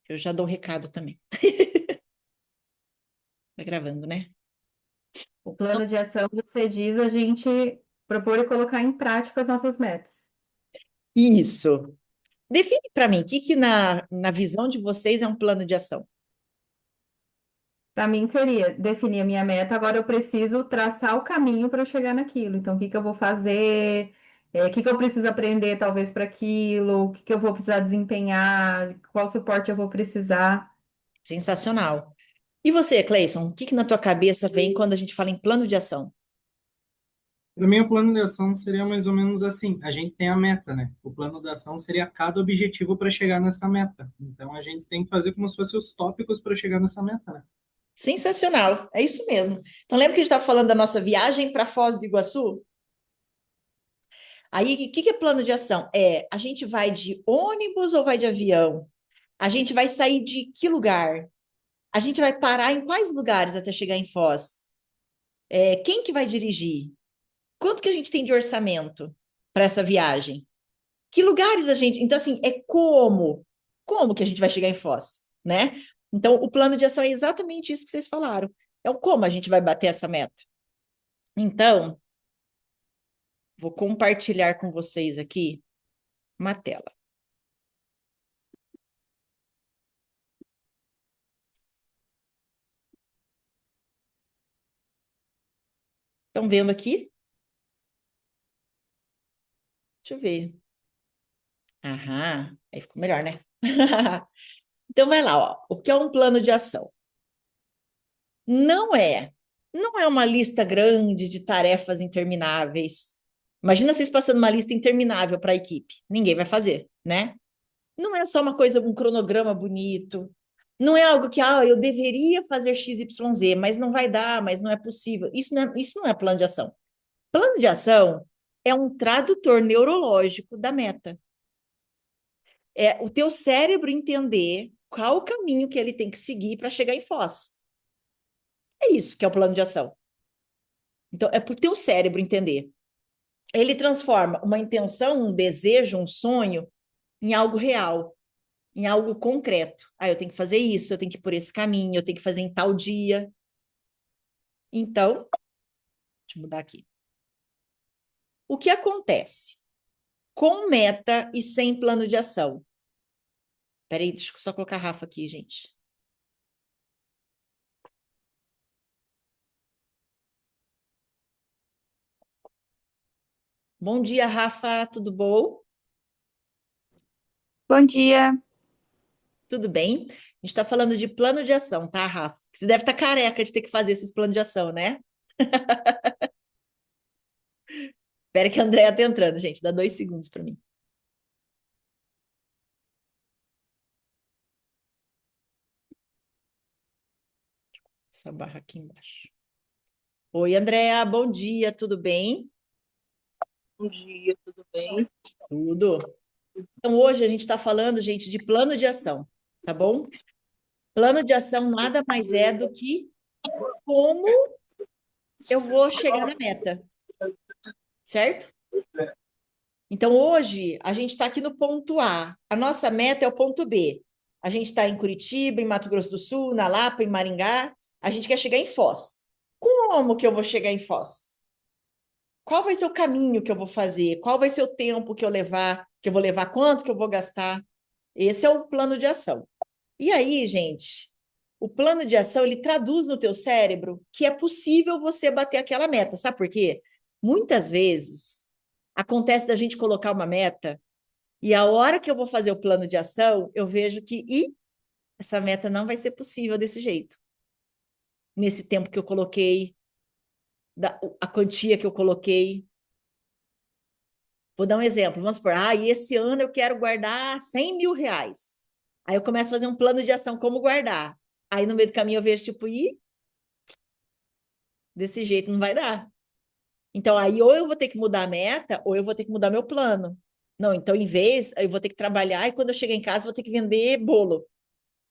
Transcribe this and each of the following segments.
Eu já dou o recado também. Tá gravando, né? O plano de ação, você diz, a gente propor e colocar em prática as nossas metas. Isso. Define para mim, o que que na visão de vocês é um plano de ação? Para mim seria definir a minha meta, agora eu preciso traçar o caminho para eu chegar naquilo. Então, o que que eu vou fazer? O que que eu preciso aprender, talvez, para aquilo? O que que eu vou precisar desempenhar? Qual suporte eu vou precisar? Sensacional. E você, Cleison, o que que na tua cabeça vem quando a gente fala em plano de ação? Para mim, o plano de ação seria mais ou menos assim: a gente tem a meta, né? O plano de ação seria cada objetivo para chegar nessa meta. Então, a gente tem que fazer como se fossem os tópicos para chegar nessa meta, né? Sensacional, é isso mesmo. Então, lembra que a gente estava falando da nossa viagem para Foz do Iguaçu? Aí, o que que é plano de ação? É, a gente vai de ônibus ou vai de avião? A gente vai sair de que lugar? A gente vai parar em quais lugares até chegar em Foz? É, quem que vai dirigir? Quanto que a gente tem de orçamento para essa viagem? Que lugares a gente. Então, assim, é como. Como que a gente vai chegar em Foz, né? Então, o plano de ação é exatamente isso que vocês falaram. É o como a gente vai bater essa meta. Então, vou compartilhar com vocês aqui uma tela. Estão vendo aqui? Deixa eu ver. Aham, aí ficou melhor, né? Então, vai lá, ó. O que é um plano de ação? Não é. Não é uma lista grande de tarefas intermináveis. Imagina vocês passando uma lista interminável para a equipe. Ninguém vai fazer, né? Não é só uma coisa, um cronograma bonito. Não é algo que, eu deveria fazer X, Y, Z, mas não vai dar, mas não é possível. Isso não é plano de ação. Plano de ação é um tradutor neurológico da meta. É o teu cérebro entender qual o caminho que ele tem que seguir para chegar em Foz. É isso que é o plano de ação. Então, é para o teu cérebro entender. Ele transforma uma intenção, um desejo, um sonho em algo real, em algo concreto. Eu tenho que fazer isso, eu tenho que ir por esse caminho, eu tenho que fazer em tal dia. Então, deixa eu mudar aqui. O que acontece com meta e sem plano de ação? Peraí, deixa eu só colocar a Rafa aqui, gente. Bom dia, Rafa, tudo bom? Bom dia. Tudo bem? A gente está falando de plano de ação, tá, Rafa? Você deve estar careca de ter que fazer esses planos de ação, né? Espera que a Andréia está entrando, gente. Dá 2 segundos para mim. Essa barra aqui embaixo. Oi, Andréia, bom dia, tudo bem? Bom dia, tudo bem? Tudo. Então, hoje a gente está falando, gente, de plano de ação, tá bom? Plano de ação nada mais é do que como eu vou chegar na meta, certo? Então, hoje a gente está aqui no ponto A. A nossa meta é o ponto B. A gente está em Curitiba, em Mato Grosso do Sul, na Lapa, em Maringá. A gente quer chegar em Foz. Como que eu vou chegar em Foz? Qual vai ser o caminho que eu vou fazer? Qual vai ser o tempo que eu vou levar, quanto que eu vou gastar? Esse é o plano de ação. E aí, gente, o plano de ação, ele traduz no teu cérebro que é possível você bater aquela meta. Sabe por quê? Muitas vezes acontece da gente colocar uma meta e a hora que eu vou fazer o plano de ação, eu vejo que essa meta não vai ser possível desse jeito. Nesse tempo que eu coloquei, a quantia que eu coloquei. Vou dar um exemplo. Vamos supor, e esse ano eu quero guardar 100 mil reais. Aí eu começo a fazer um plano de ação, como guardar. Aí no meio do caminho eu vejo, tipo, desse jeito não vai dar. Então aí ou eu vou ter que mudar a meta, ou eu vou ter que mudar meu plano. Não, então em vez, eu vou ter que trabalhar e quando eu chegar em casa, eu vou ter que vender bolo.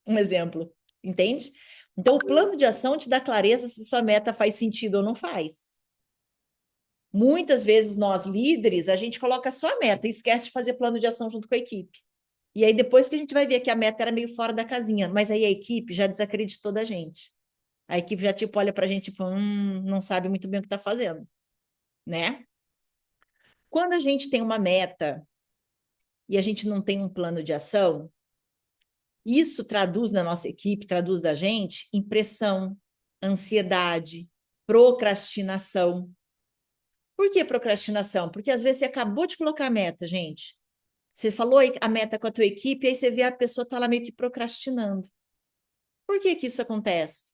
Um exemplo, entende? Então o plano de ação te dá clareza se sua meta faz sentido ou não faz. Muitas vezes nós líderes, a gente coloca só a meta e esquece de fazer plano de ação junto com a equipe. E aí depois que a gente vai ver que a meta era meio fora da casinha, mas aí a equipe já desacreditou da gente. A equipe já tipo olha para a gente tipo, não sabe muito bem o que está fazendo, né? Quando a gente tem uma meta e a gente não tem um plano de ação, isso traduz na nossa equipe, traduz da gente em pressão, ansiedade, procrastinação. Por que procrastinação? Porque às vezes você acabou de colocar a meta, gente. Você falou a meta com a tua equipe, aí você vê a pessoa tá lá meio que procrastinando. Por que que isso acontece?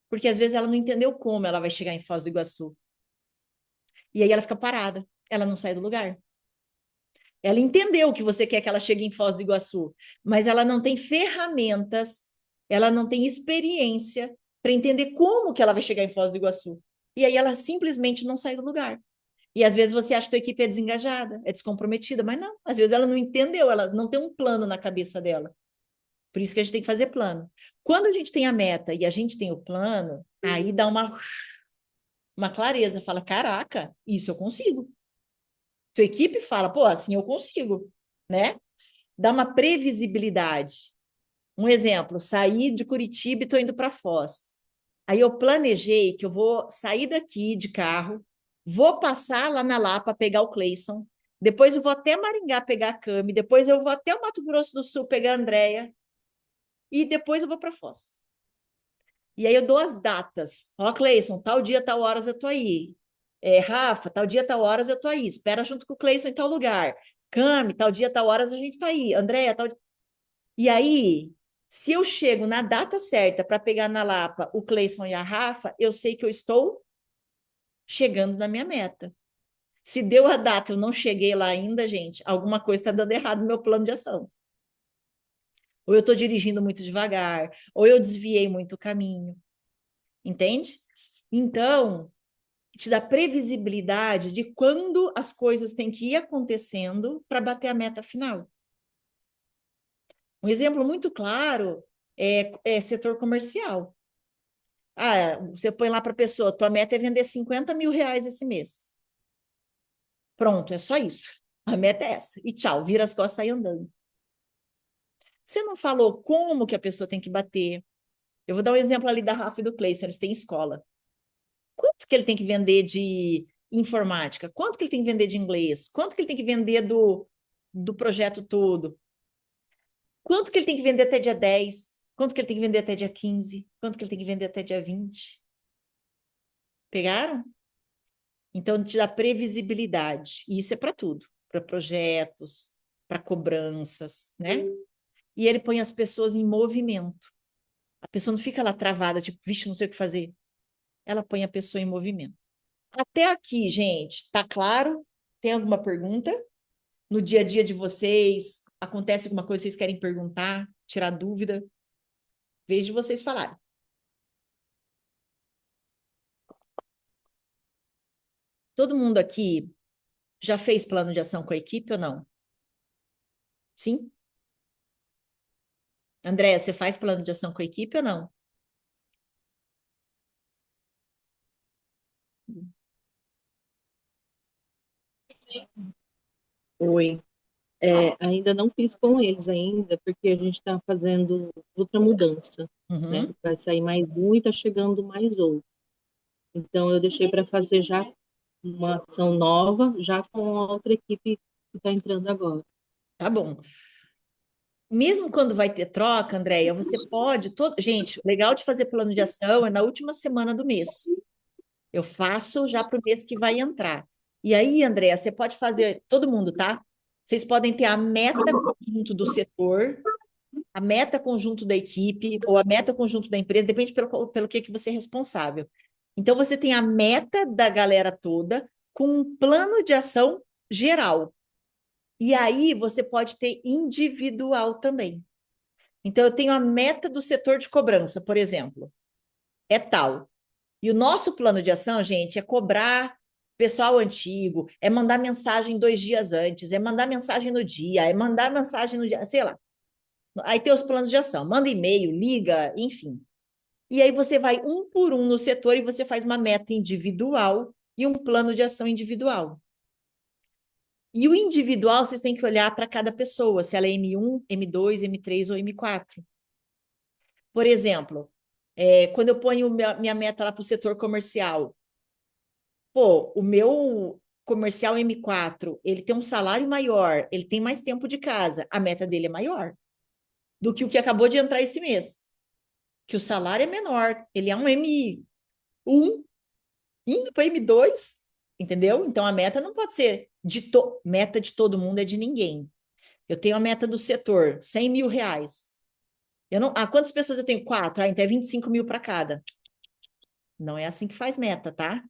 Porque às vezes ela não entendeu como ela vai chegar em Foz do Iguaçu. E aí ela fica parada, ela não sai do lugar. Ela entendeu que você quer que ela chegue em Foz do Iguaçu, mas ela não tem ferramentas, ela não tem experiência para entender como que ela vai chegar em Foz do Iguaçu. E aí ela simplesmente não sai do lugar. E às vezes você acha que a tua equipe é desengajada, é descomprometida, mas não. Às vezes ela não entendeu, ela não tem um plano na cabeça dela. Por isso que a gente tem que fazer plano. Quando a gente tem a meta e a gente tem o plano, aí dá uma clareza, fala, caraca, isso eu consigo. Tua equipe fala, pô, assim eu consigo, né? Dá uma previsibilidade. Um exemplo, saí de Curitiba e estou indo para Foz. Aí eu planejei que eu vou sair daqui de carro, vou passar lá na Lapa pegar o Cleison, depois eu vou até Maringá pegar a Cami, depois eu vou até o Mato Grosso do Sul pegar a Andréia, e depois eu vou para Foz. E aí eu dou as datas. Ó, Cleison, tal dia, tal horas eu tô aí. Rafa, tal dia, tal horas eu tô aí. Espera junto com o Cleison em tal lugar. Cami, tal dia, tal horas a gente tá aí. Andréia, tal. E aí, se eu chego na data certa para pegar na Lapa o Cleison e a Rafa, eu sei que eu estou chegando na minha meta. Se deu a data e eu não cheguei lá ainda, gente, alguma coisa está dando errado no meu plano de ação. Ou eu estou dirigindo muito devagar, ou eu desviei muito o caminho. Entende? Então, te dá previsibilidade de quando as coisas têm que ir acontecendo para bater a meta final. Um exemplo muito claro é setor comercial. Você põe lá para a pessoa, tua meta é vender 50 mil reais esse mês. Pronto, é só isso. A meta é essa. E tchau, vira as costas e sai andando. Você não falou como que a pessoa tem que bater. Eu vou dar um exemplo ali da Rafa e do Cleison, eles têm escola. Quanto que ele tem que vender de informática? Quanto que ele tem que vender de inglês? Quanto que ele tem que vender do projeto todo? Quanto que ele tem que vender até dia 10? Quanto que ele tem que vender até dia 15? Quanto que ele tem que vender até dia 20? Pegaram? Então, te dá previsibilidade. E isso é para tudo. Para projetos, para cobranças, né? E ele põe as pessoas em movimento. A pessoa não fica lá travada, tipo, vixe, não sei o que fazer. Ela põe a pessoa em movimento. Até aqui, gente, tá claro? Tem alguma pergunta? No dia a dia de vocês, acontece alguma coisa que vocês querem perguntar, tirar dúvida? Vez de vocês falarem. Todo mundo aqui já fez plano de ação com a equipe ou não? Sim? Andréia, você faz plano de ação com a equipe ou não? Oi. Ainda não fiz com eles ainda, porque a gente está fazendo outra mudança, né? Uhum. Vai sair mais um e está chegando mais outro. Então, eu deixei para fazer já uma ação nova, já com a outra equipe que está entrando agora. Tá bom. Mesmo quando vai ter troca, Andréia, você pode. Gente, legal de fazer plano de ação é na última semana do mês. Eu faço já para o mês que vai entrar. E aí, Andréia, você pode fazer, todo mundo, tá? Vocês podem ter a meta conjunto do setor, a meta conjunto da equipe, ou a meta conjunto da empresa, depende pelo que você é responsável. Então, você tem a meta da galera toda com um plano de ação geral. E aí, você pode ter individual também. Então, eu tenho a meta do setor de cobrança, por exemplo, é tal. E o nosso plano de ação, gente, é cobrar pessoal antigo, é mandar mensagem 2 dias antes, é mandar mensagem no dia, é mandar mensagem no dia, sei lá. Aí tem os planos de ação, manda e-mail, liga, enfim. E aí você vai um por um no setor e você faz uma meta individual e um plano de ação individual. E o individual, vocês têm que olhar para cada pessoa, se ela é M1, M2, M3 ou M4. Por exemplo, quando eu ponho minha meta lá para o setor comercial, pô, o meu comercial M4, ele tem um salário maior, ele tem mais tempo de casa, a meta dele é maior do que o que acabou de entrar esse mês, que o salário é menor, ele é um M1 indo para M2, entendeu? Então a meta não pode ser meta de todo mundo é de ninguém. Eu tenho a meta do setor, 100 mil reais. Eu não, quantas pessoas eu tenho? 4. Então é 25 mil para cada. Não é assim que faz meta, tá?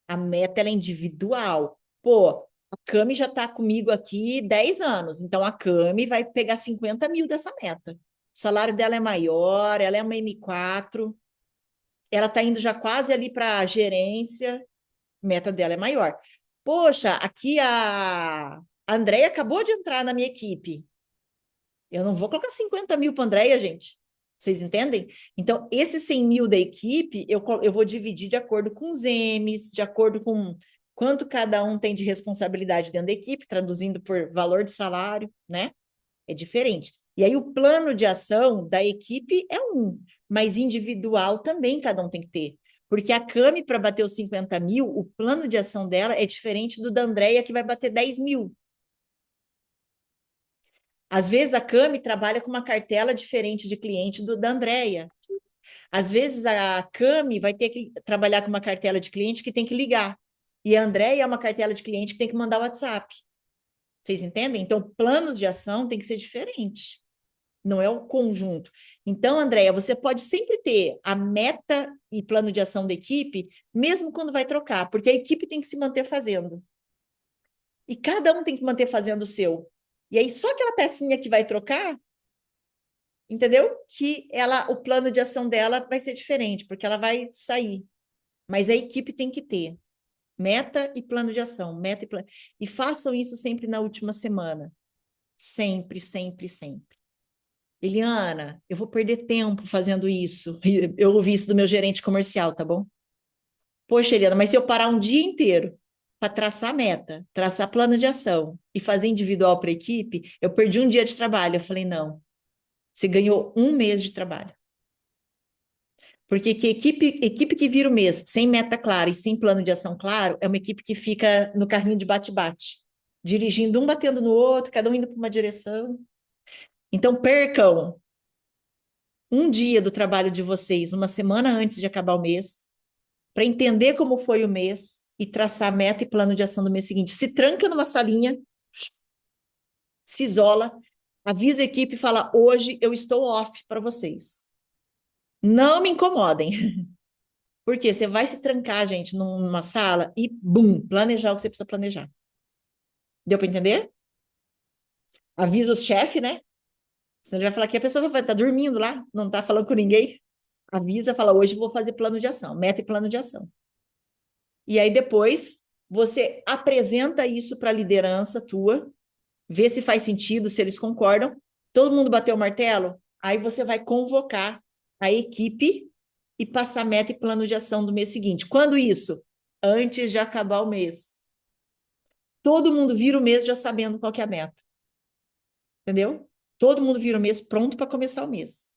A meta ela é individual. Pô, a Cami já está comigo aqui 10 anos, então a Cami vai pegar 50 mil dessa meta. O salário dela é maior, ela é uma M4, ela está indo já quase ali para a gerência, a meta dela é maior. Poxa, aqui a Andréia acabou de entrar na minha equipe. Eu não vou colocar 50 mil para a Andréia, gente. Vocês entendem? Então, esses 100 mil da equipe, eu vou dividir de acordo com os M's, de acordo com quanto cada um tem de responsabilidade dentro da equipe, traduzindo por valor de salário, né? É diferente. E aí, o plano de ação da equipe é um, mas individual também cada um tem que ter. Porque a Cami, para bater os 50 mil, o plano de ação dela é diferente do da Andréia, que vai bater 10 mil. Às vezes a Cami trabalha com uma cartela diferente de cliente da Andrea. Às vezes a Cami vai ter que trabalhar com uma cartela de cliente que tem que ligar. E a Andrea é uma cartela de cliente que tem que mandar WhatsApp. Vocês entendem? Então, planos de ação tem que ser diferente. Não é o conjunto. Então, Andrea, você pode sempre ter a meta e plano de ação da equipe, mesmo quando vai trocar, porque a equipe tem que se manter fazendo. E cada um tem que manter fazendo o seu. E aí, só aquela pecinha que vai trocar, entendeu? Que o plano de ação dela vai ser diferente, porque ela vai sair. Mas a equipe tem que ter meta e plano de ação, meta e plano. E façam isso sempre na última semana. Sempre, sempre, sempre. Eliana, eu vou perder tempo fazendo isso. Eu ouvi isso do meu gerente comercial, tá bom? Poxa, Eliana, mas se eu parar um dia inteiro para traçar meta, traçar plano de ação e fazer individual para a equipe, eu perdi um dia de trabalho. Eu falei, não, você ganhou um mês de trabalho. Porque equipe que vira o mês sem meta clara e sem plano de ação claro é uma equipe que fica no carrinho de bate-bate, dirigindo um batendo no outro, cada um indo para uma direção. Então, percam um dia do trabalho de vocês, uma semana antes de acabar o mês, para entender como foi o mês e traçar meta e plano de ação do mês seguinte. Se tranca numa salinha, se isola, avisa a equipe e fala: hoje eu estou off para vocês. Não me incomodem. Porque você vai se trancar, gente, numa sala e, bum, planejar o que você precisa planejar. Deu para entender? Avisa os chefes, né? Senão ele vai falar que a pessoa vai estar dormindo lá, não está falando com ninguém. Avisa, fala, hoje eu vou fazer plano de ação, meta e plano de ação. E aí depois você apresenta isso para a liderança tua, vê se faz sentido, se eles concordam. Todo mundo bateu o martelo? Aí você vai convocar a equipe e passar meta e plano de ação do mês seguinte. Quando isso? Antes de acabar o mês. Todo mundo vira o mês já sabendo qual que é a meta. Entendeu? Todo mundo vira o mês pronto para começar o mês.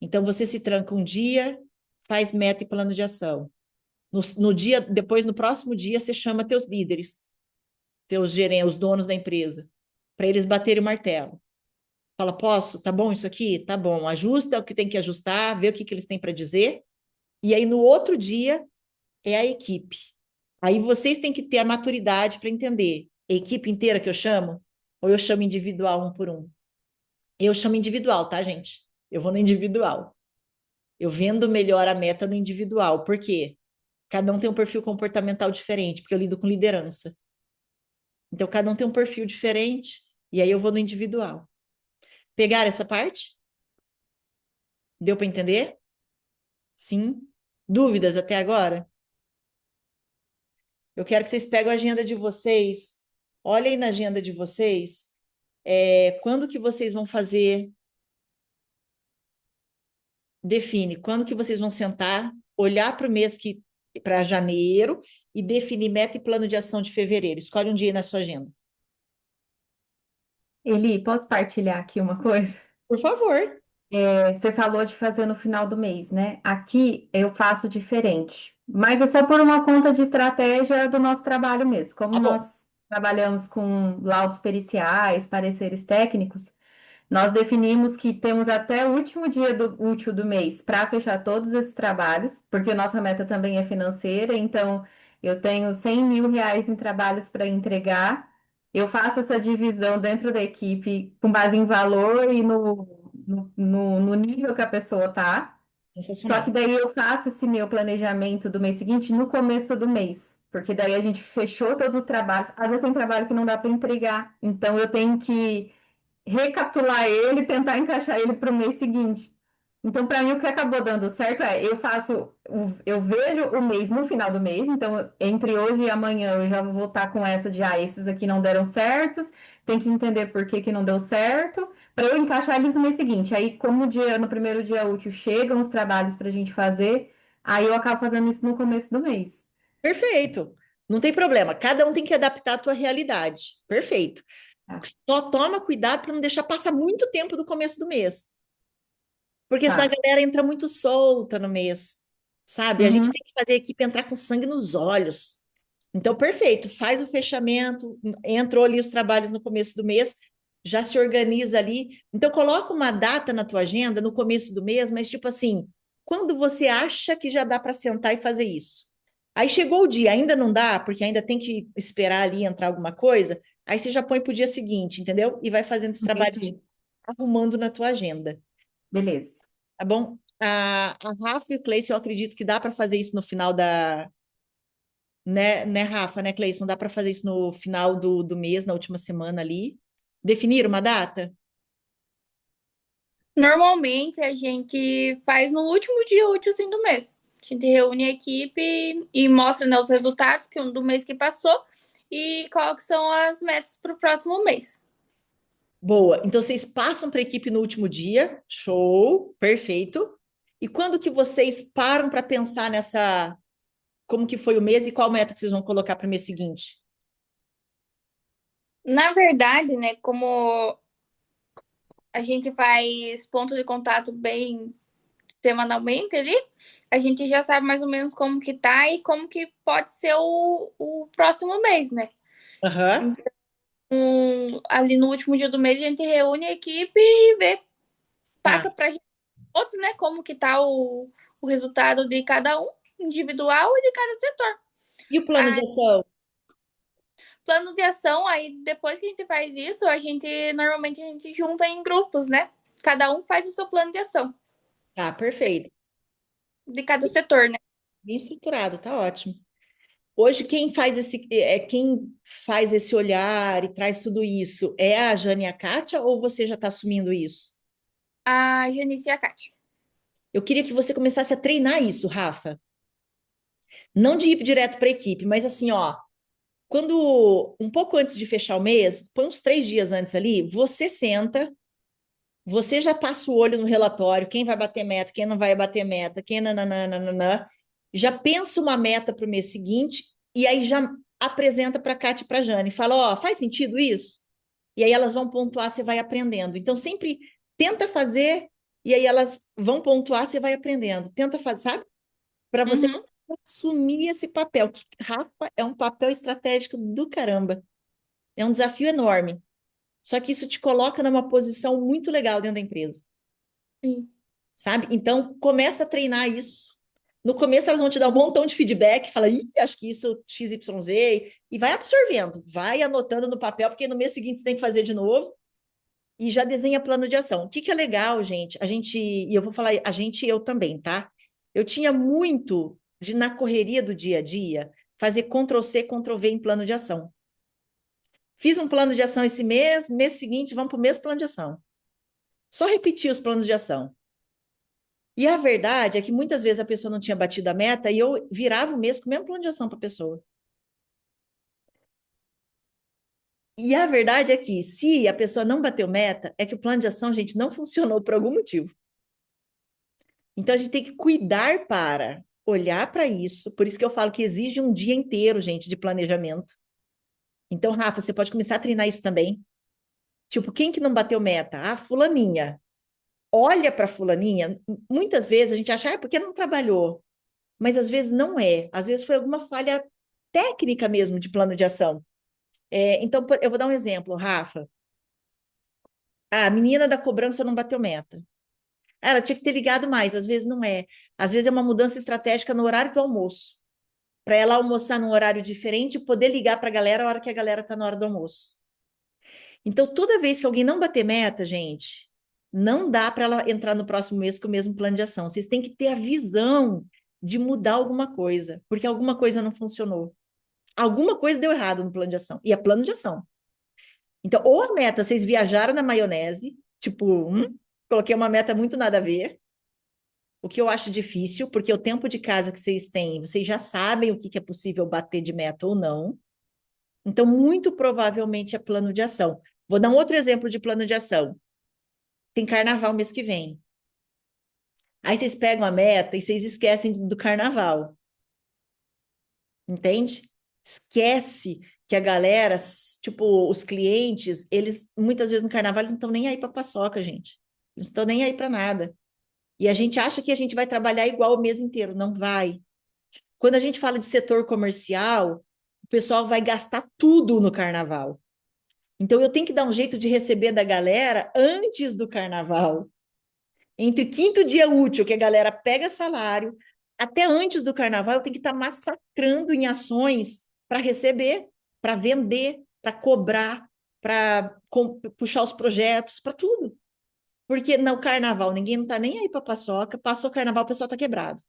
Então, você se tranca um dia, faz meta e plano de ação. No dia, depois, no próximo dia, você chama teus líderes, teus gerentes, os donos da empresa, para eles baterem o martelo. Fala, posso? Tá bom isso aqui? Tá bom. Ajusta o que tem que ajustar, vê o que eles têm para dizer. E aí, no outro dia, é a equipe. Aí vocês têm que ter a maturidade para entender. A equipe inteira que eu chamo? Ou eu chamo individual, um por um? Eu chamo individual, tá, gente? Eu vou no individual. Eu vendo melhor a meta no individual. Por quê? Cada um tem um perfil comportamental diferente, porque eu lido com liderança. Então, cada um tem um perfil diferente, e aí eu vou no individual. Pegaram essa parte? Deu para entender? Sim? Dúvidas até agora? Eu quero que vocês peguem a agenda de vocês, olhem na agenda de vocês, quando que vocês vão fazer, define, quando que vocês vão sentar, olhar para o mês para janeiro e definir meta e plano de ação de fevereiro. Escolhe um dia aí na sua agenda. Eli, posso partilhar aqui uma coisa? Por favor. Você falou de fazer no final do mês, né? Aqui eu faço diferente, mas é só por uma conta de estratégia do nosso trabalho mesmo. Como Tá bom. nós trabalhamos com laudos periciais, pareceres técnicos, nós definimos que temos até o último dia útil do mês para fechar todos esses trabalhos, porque nossa meta também é financeira, então eu tenho 100 mil reais em trabalhos para entregar. Eu faço essa divisão dentro da equipe com base em valor e no nível que a pessoa está. Só que Sensacional. daí eu faço esse meu planejamento do mês seguinte no começo do mês, porque daí a gente fechou todos os trabalhos. Às vezes tem trabalho que não dá para entregar, então eu tenho que recapitular ele e tentar encaixar ele para o mês seguinte. Então, para mim, o que acabou dando certo é eu vejo o mês no final do mês, então entre hoje e amanhã eu já vou estar com essa de esses aqui não deram certos, tem que entender por que que não deu certo, para eu encaixar eles no mês seguinte. Aí, como no primeiro dia útil chegam os trabalhos para a gente fazer, aí eu acabo fazendo isso no começo do mês. Perfeito. Não tem problema. Cada um tem que adaptar a tua realidade. Perfeito. Tá, Só toma cuidado para não deixar passar muito tempo do começo do mês. Porque senão a tá. galera entra muito solta no mês, sabe? A gente Uhum. tem que fazer a equipe entrar com sangue nos olhos. Então, perfeito, faz o fechamento, entrou ali os trabalhos no começo do mês, já se organiza ali. Então, coloca uma data na tua agenda no começo do mês, mas tipo assim, quando você acha que já dá para sentar e fazer isso? Aí chegou o dia, ainda não dá, porque ainda tem que esperar ali entrar alguma coisa, aí você já põe para o dia seguinte, entendeu? E vai fazendo esse trabalho de Entendi. arrumando na tua agenda. Beleza. Tá bom? A Rafa e o Cleison, eu acredito que dá para fazer isso no final da. Né, Rafa, né, Cleison? Dá para fazer isso no final do mês, na última semana ali. Definir uma data? Normalmente a gente faz no último dia útil assim, do mês. A gente reúne a equipe e mostra, né, os resultados do mês que passou e qual que são as metas para o próximo mês. Boa. Então, vocês passam para a equipe no último dia. Show. Perfeito. E quando que vocês param para pensar nessa. Como que foi o mês e qual meta que vocês vão colocar para o mês seguinte? Na verdade, né, como a gente faz ponto de contato bem semanalmente ali, a gente já sabe mais ou menos como que tá e como que pode ser o próximo mês, né? Aham. Ali no último dia do mês a gente reúne a equipe e vê, Tá. passa pra gente todos, né, como que tá o resultado de cada um, individual e de cada setor. E o plano de A ação? plano de ação, aí depois que a gente faz isso, normalmente a gente junta em grupos, né? Cada um faz o seu plano de ação Tá, perfeito. de cada setor, né? Bem estruturado, tá ótimo. Hoje, quem faz esse olhar e traz tudo isso é a Jane e a Kátia, ou você já está assumindo isso? A Janice e a Kátia. Eu queria que você começasse a treinar isso, Rafa. Não de ir direto para a equipe, mas assim, ó, quando um pouco antes de fechar o mês, põe uns 3 dias antes ali, você senta, você já passa o olho no relatório, quem vai bater meta, quem não vai bater meta, quem nananana, já pensa uma meta para o mês seguinte e aí já apresenta para a Kátia e para a Jane. Fala, ó, faz sentido isso? E aí elas vão pontuar, você vai aprendendo. Então, sempre tenta fazer e aí elas vão pontuar, você vai aprendendo. Tenta fazer, sabe? Para você Uhum. assumir esse papel, que, Rafa, é um papel estratégico do caramba. É um desafio enorme. Só que isso te coloca numa posição muito legal dentro da empresa, Sim. sabe? Então, começa a treinar isso. No começo, elas vão te dar um montão de feedback, fala, ih, acho que isso XYZ, e vai absorvendo, vai anotando no papel, porque no mês seguinte você tem que fazer de novo, e já desenha plano de ação. O que que é legal, gente? E eu vou falar, a gente e eu também, tá? Eu tinha muito de, na correria do dia a dia, fazer Ctrl+C, Ctrl+V em plano de ação. Fiz um plano de ação esse mês, mês seguinte, vamos para o mesmo plano de ação. Só repetir os planos de ação. E a verdade é que muitas vezes a pessoa não tinha batido a meta e eu virava o mês com o mesmo plano de ação para a pessoa. E a verdade é que, se a pessoa não bateu meta, é que o plano de ação, gente, não funcionou por algum motivo. Então, a gente tem que cuidar para olhar para isso. Por isso que eu falo que exige um dia inteiro, gente, de planejamento. Então, Rafa, você pode começar a treinar isso também. Tipo, quem que não bateu meta? Ah, fulaninha. Olha para fulaninha, muitas vezes a gente acha, ah, porque não trabalhou? Mas às vezes não é. Às vezes foi alguma falha técnica mesmo de plano de ação. Então, eu vou dar um exemplo, Rafa. A menina da cobrança não bateu meta. Ela tinha que ter ligado mais, às vezes não é. Às vezes é uma mudança estratégica no horário do almoço, para ela almoçar num horário diferente e poder ligar para a galera a hora que a galera está na hora do almoço. Então, toda vez que alguém não bater meta, gente, não dá para ela entrar no próximo mês com o mesmo plano de ação. Vocês têm que ter a visão de mudar alguma coisa, porque alguma coisa não funcionou. Alguma coisa deu errado no plano de ação, e é plano de ação. Então, ou a meta, vocês viajaram na maionese, tipo, coloquei uma meta muito nada a ver, o que eu acho difícil, porque o tempo de casa que vocês têm, vocês já sabem o que é possível bater de meta ou não. Então, muito provavelmente é plano de ação. Vou dar um outro exemplo de plano de ação. Tem carnaval mês que vem. Aí vocês pegam a meta e vocês esquecem do carnaval. Entende? Esquece que a galera, tipo, os clientes, eles muitas vezes no carnaval eles não estão nem aí para paçoca, gente. Eles não estão nem aí para nada. E a gente acha que a gente vai trabalhar igual o mês inteiro. Não vai. Quando a gente fala de setor comercial, o pessoal vai gastar tudo no carnaval. Então eu tenho que dar um jeito de receber da galera antes do carnaval. Entre quinto dia útil, que a galera pega salário, até antes do carnaval, eu tenho que estar massacrando em ações para receber, para vender, para cobrar, para puxar os projetos, para tudo. Porque no carnaval ninguém não está nem aí para paçoca, passou o carnaval, o pessoal está quebrado.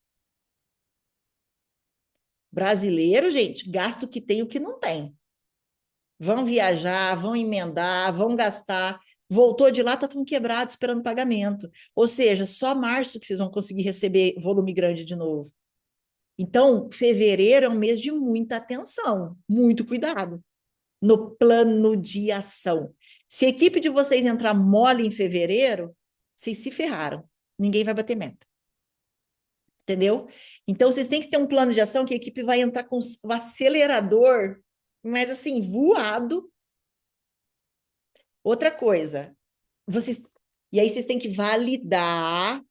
Brasileiro, gente, gasta o que tem e o que não tem. Vão viajar, vão emendar, vão gastar. Voltou de lá, tá tudo quebrado, esperando pagamento. Ou seja, só março que vocês vão conseguir receber volume grande de novo. Então, fevereiro é um mês de muita atenção, muito cuidado no plano de ação. Se a equipe de vocês entrar mole em fevereiro, vocês se ferraram. Ninguém vai bater meta. Entendeu? Então, vocês têm que ter um plano de ação que a equipe vai entrar com o acelerador, mas assim, voado. Outra coisa, e aí vocês têm que validar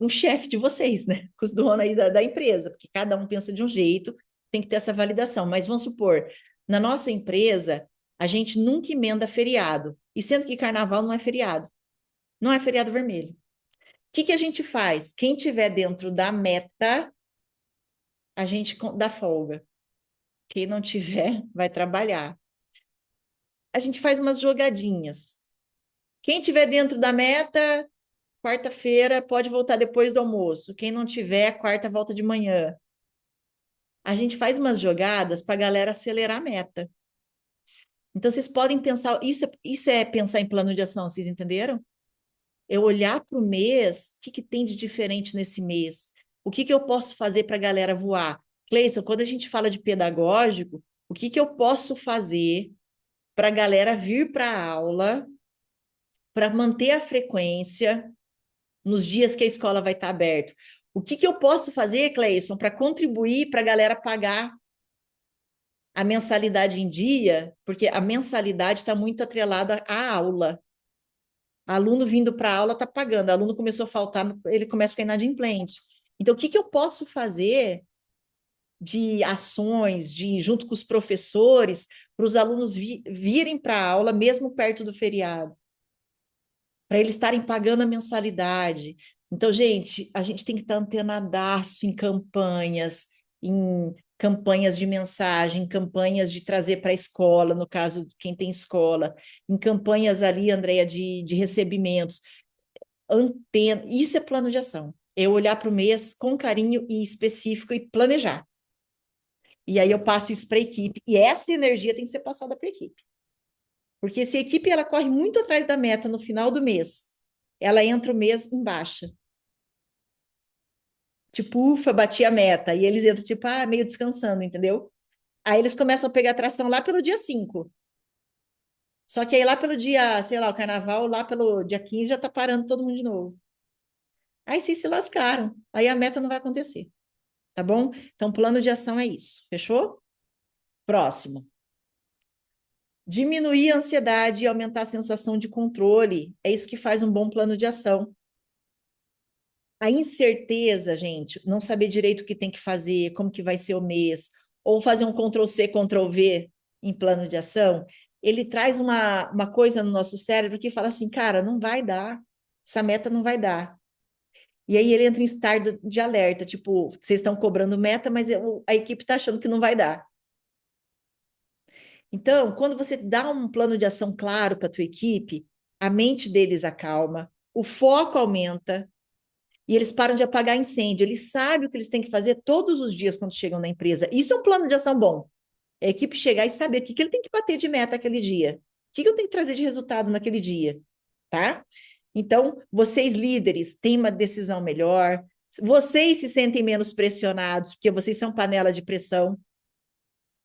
um chefe de vocês, né? Com os donos aí da empresa, porque cada um pensa de um jeito, tem que ter essa validação. Mas vamos supor, na nossa empresa, a gente nunca emenda feriado, e sendo que carnaval não é feriado, não é feriado vermelho. O que a gente faz? Quem tiver dentro da meta, a gente dá folga. Quem não tiver, vai trabalhar. A gente faz umas jogadinhas. Quem tiver dentro da meta, quarta-feira pode voltar depois do almoço. Quem não tiver, quarta volta de manhã. A gente faz umas jogadas para a galera acelerar a meta. Então, vocês podem pensar, isso é pensar em plano de ação, vocês entenderam? Eu olhar para o mês, o que tem de diferente nesse mês? O que eu posso fazer para a galera voar? Cleison, quando a gente fala de pedagógico, o que eu posso fazer para a galera vir para a aula, para manter a frequência nos dias que a escola vai estar aberta? O que eu posso fazer, Cleison, para contribuir para a galera pagar a mensalidade em dia? Porque a mensalidade está muito atrelada à aula. Aluno vindo para a aula está pagando, aluno começou a faltar, ele começa a ficar inadimplente. Então, o que eu posso fazer de ações, junto com os professores, para os alunos virem para a aula, mesmo perto do feriado? Para eles estarem pagando a mensalidade. Então, gente, a gente tem que estar antenadaço em campanhas de mensagem, campanhas de trazer para a escola, no caso de quem tem escola, em campanhas ali, Andréia, de recebimentos. Antena, isso é plano de ação. Eu olhar para o mês com carinho e específico e planejar. E aí eu passo isso para a equipe. E essa energia tem que ser passada para a equipe. Porque se a equipe ela corre muito atrás da meta no final do mês, ela entra o mês em baixa. Tipo, ufa, bati a meta. E eles entram, tipo, meio descansando, entendeu? Aí eles começam a pegar tração lá pelo dia 5. Só que aí lá pelo dia, sei lá, o carnaval, lá pelo dia 15 já tá parando todo mundo de novo. Aí vocês se lascaram. Aí a meta não vai acontecer. Tá bom? Então, plano de ação é isso. Fechou? Próximo. Diminuir a ansiedade e aumentar a sensação de controle. É isso que faz um bom plano de ação. A incerteza, gente, não saber direito o que tem que fazer, como que vai ser o mês, ou fazer um Ctrl+C, Ctrl+V em plano de ação, ele traz uma coisa no nosso cérebro que fala assim, cara, não vai dar, essa meta não vai dar. E aí ele entra em estado de alerta, tipo, vocês estão cobrando meta, mas a equipe está achando que não vai dar. Então, quando você dá um plano de ação claro para a tua equipe, a mente deles acalma, o foco aumenta e eles param de apagar incêndio. Eles sabem o que eles têm que fazer todos os dias quando chegam na empresa. Isso é um plano de ação bom. É a equipe chegar e saber o que ele tem que bater de meta aquele dia. O que eu tenho que trazer de resultado naquele dia, tá? Então, vocês líderes têm uma decisão melhor, vocês se sentem menos pressionados, porque vocês são panela de pressão.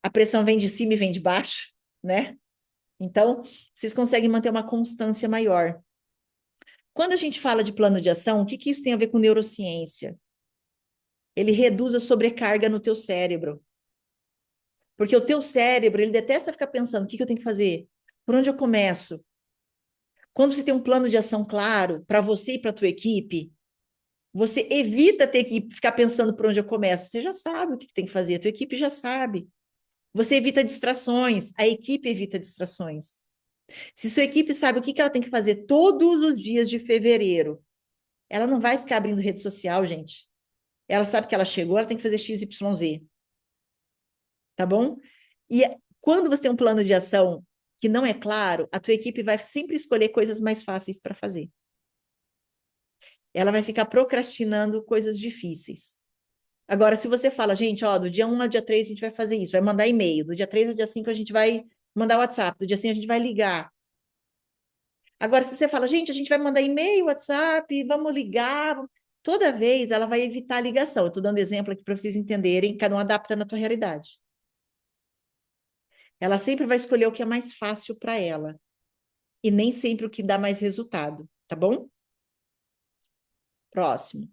A pressão vem de cima e vem de baixo, né? Então, vocês conseguem manter uma constância maior. Quando a gente fala de plano de ação, o que isso tem a ver com neurociência? Ele reduz a sobrecarga no teu cérebro. Porque o teu cérebro, ele detesta ficar pensando, o que eu tenho que fazer? Por onde eu começo? Quando você tem um plano de ação claro para você e para a tua equipe, você evita ter que ficar pensando por onde eu começo. Você já sabe o que tem que fazer, a tua equipe já sabe. Você evita distrações, a equipe evita distrações. Se sua equipe sabe o que ela tem que fazer todos os dias de fevereiro, ela não vai ficar abrindo rede social, gente. Ela sabe que ela chegou, ela tem que fazer XYZ. Tá bom? E quando você tem um plano de ação que não é claro, a tua equipe vai sempre escolher coisas mais fáceis para fazer. Ela vai ficar procrastinando coisas difíceis. Agora, se você fala, gente, ó, do dia 1 ao dia 3 a gente vai fazer isso, vai mandar e-mail, do dia 3 ao dia 5 a gente vai mandar WhatsApp, do dia 5 a gente vai ligar. Agora, se você fala, gente, a gente vai mandar e-mail, WhatsApp, vamos ligar, toda vez ela vai evitar a ligação. Eu estou dando exemplo aqui para vocês entenderem, cada um adapta na tua realidade. Ela sempre vai escolher o que é mais fácil para ela e nem sempre o que dá mais resultado, tá bom? Próximo.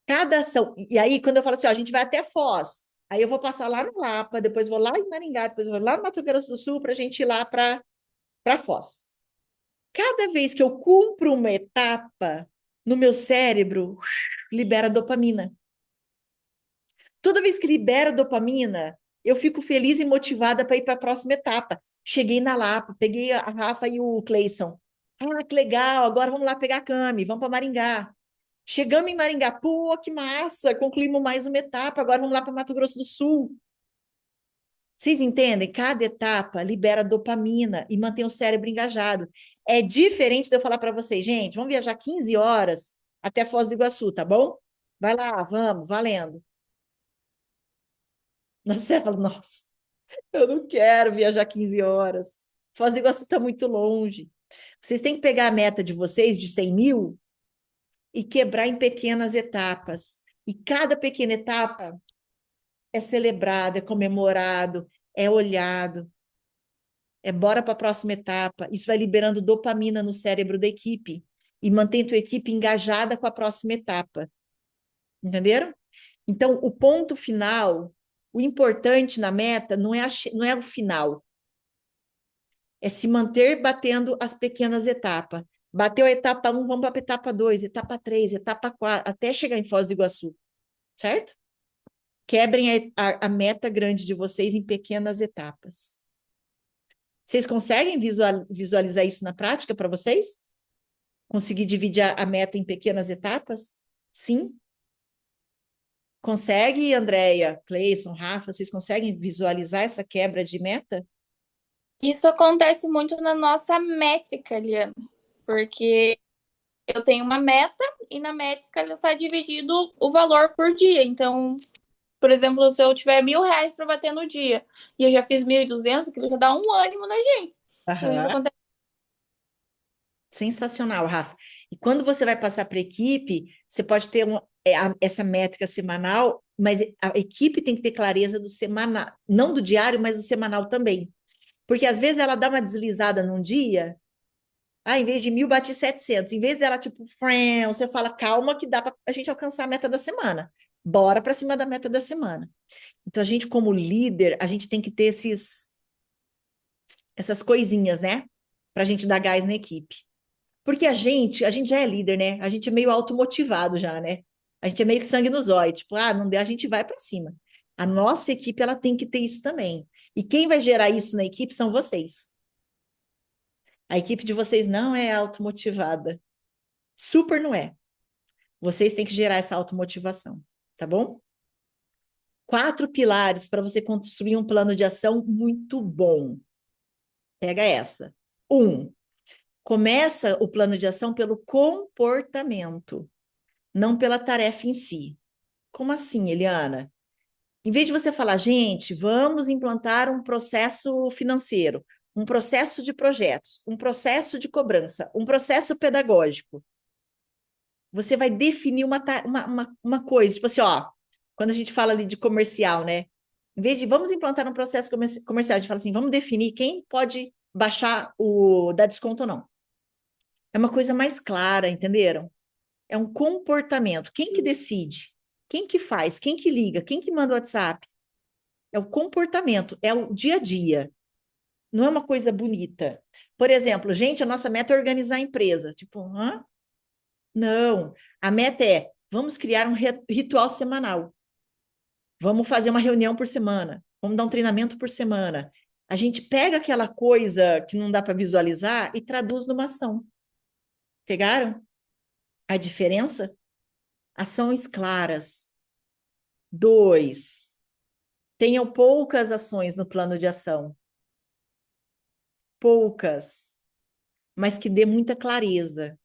Cada ação. E aí, quando eu falo assim, ó, a gente vai até Foz, aí eu vou passar lá no Lapa, depois vou lá em Maringá, depois vou lá no Mato Grosso do Sul para a gente ir lá para Foz. Cada vez que eu cumpro uma etapa, no meu cérebro, libera dopamina. Toda vez que libera dopamina, eu fico feliz e motivada para ir para a próxima etapa. Cheguei na Lapa, peguei a Rafa e o Cleison. Ah, que legal, agora vamos lá pegar a Cami, vamos para Maringá. Chegamos em Maringá, pô, que massa, concluímos mais uma etapa, agora vamos lá para Mato Grosso do Sul. Vocês entendem? Cada etapa libera dopamina e mantém o cérebro engajado. É diferente de eu falar para vocês, gente, vamos viajar 15 horas até Foz do Iguaçu, tá bom? Vai lá, vamos, valendo. Você fala, nossa, eu não quero viajar 15 horas. Foz do Iguaçu está muito longe. Vocês têm que pegar a meta de vocês de 100 mil e quebrar em pequenas etapas. E cada pequena etapa é celebrado, é comemorado, é olhado, é bora para a próxima etapa. Isso vai liberando dopamina no cérebro da equipe e mantém tua equipe engajada com a próxima etapa. Entenderam? Então, o ponto final, o importante na meta não é o final, é se manter batendo as pequenas etapas. Bateu a etapa 1, vamos para a etapa 2, etapa 3, etapa 4, até chegar em Foz do Iguaçu, certo? Quebrem a meta grande de vocês em pequenas etapas. Vocês conseguem visualizar isso na prática para vocês? Conseguir dividir a meta em pequenas etapas? Sim? Consegue, Andréia, Cleison, Rafa, vocês conseguem visualizar essa quebra de meta? Isso acontece muito na nossa métrica, Liana, porque eu tenho uma meta e na métrica ela está dividido o valor por dia. Então, por exemplo, se eu tiver R$ 1.000 para bater no dia e eu já fiz 1.200, aquilo já dá um ânimo na gente. Então, isso acontece. Sensacional, Rafa. E quando você vai passar para a equipe, você pode ter essa métrica semanal, mas a equipe tem que ter clareza do semanal, não do diário, mas do semanal também. Porque às vezes ela dá uma deslizada num dia, em vez de 1.000, bati 700. Em vez dela, tipo, você fala, calma, que dá para a gente alcançar a meta da semana. bora para cima da meta da semana. Então, a gente, como líder, a gente tem que ter essas coisinhas, né? Para a gente dar gás na equipe. Porque a gente já é líder, né? A gente é meio automotivado já, né? A gente é meio que sangue no zóio, tipo, não der, a gente vai para cima. A nossa equipe, ela tem que ter isso também. E quem vai gerar isso na equipe são vocês. A equipe de vocês não é automotivada. Super não é. Vocês têm que gerar essa automotivação, tá bom? 4 pilares para você construir um plano de ação muito bom. Pega essa. 1. Começa o plano de ação pelo comportamento, não pela tarefa em si. Como assim, Eliana? Em vez de você falar, gente, vamos implantar um processo financeiro, um processo de projetos, um processo de cobrança, um processo pedagógico, você vai definir uma coisa, tipo assim, ó, quando a gente fala ali de comercial, né? Em vez de vamos implantar um processo comercial, a gente fala assim, vamos definir quem pode baixar dar desconto ou não. É uma coisa mais clara, entenderam? É um comportamento. Quem que decide? Quem que faz? Quem que liga? Quem que manda o WhatsApp? É o comportamento, é o dia a dia. Não é uma coisa bonita. Por exemplo, gente, a nossa meta é organizar a empresa. Tipo, hã? Não. A meta é, vamos criar um ritual semanal. Vamos fazer uma reunião por semana. Vamos dar um treinamento por semana. A gente pega aquela coisa que não dá para visualizar e traduz numa ação. Pegaram a diferença? Ações claras. 2, tenham poucas ações no plano de ação. Poucas, mas que dê muita clareza.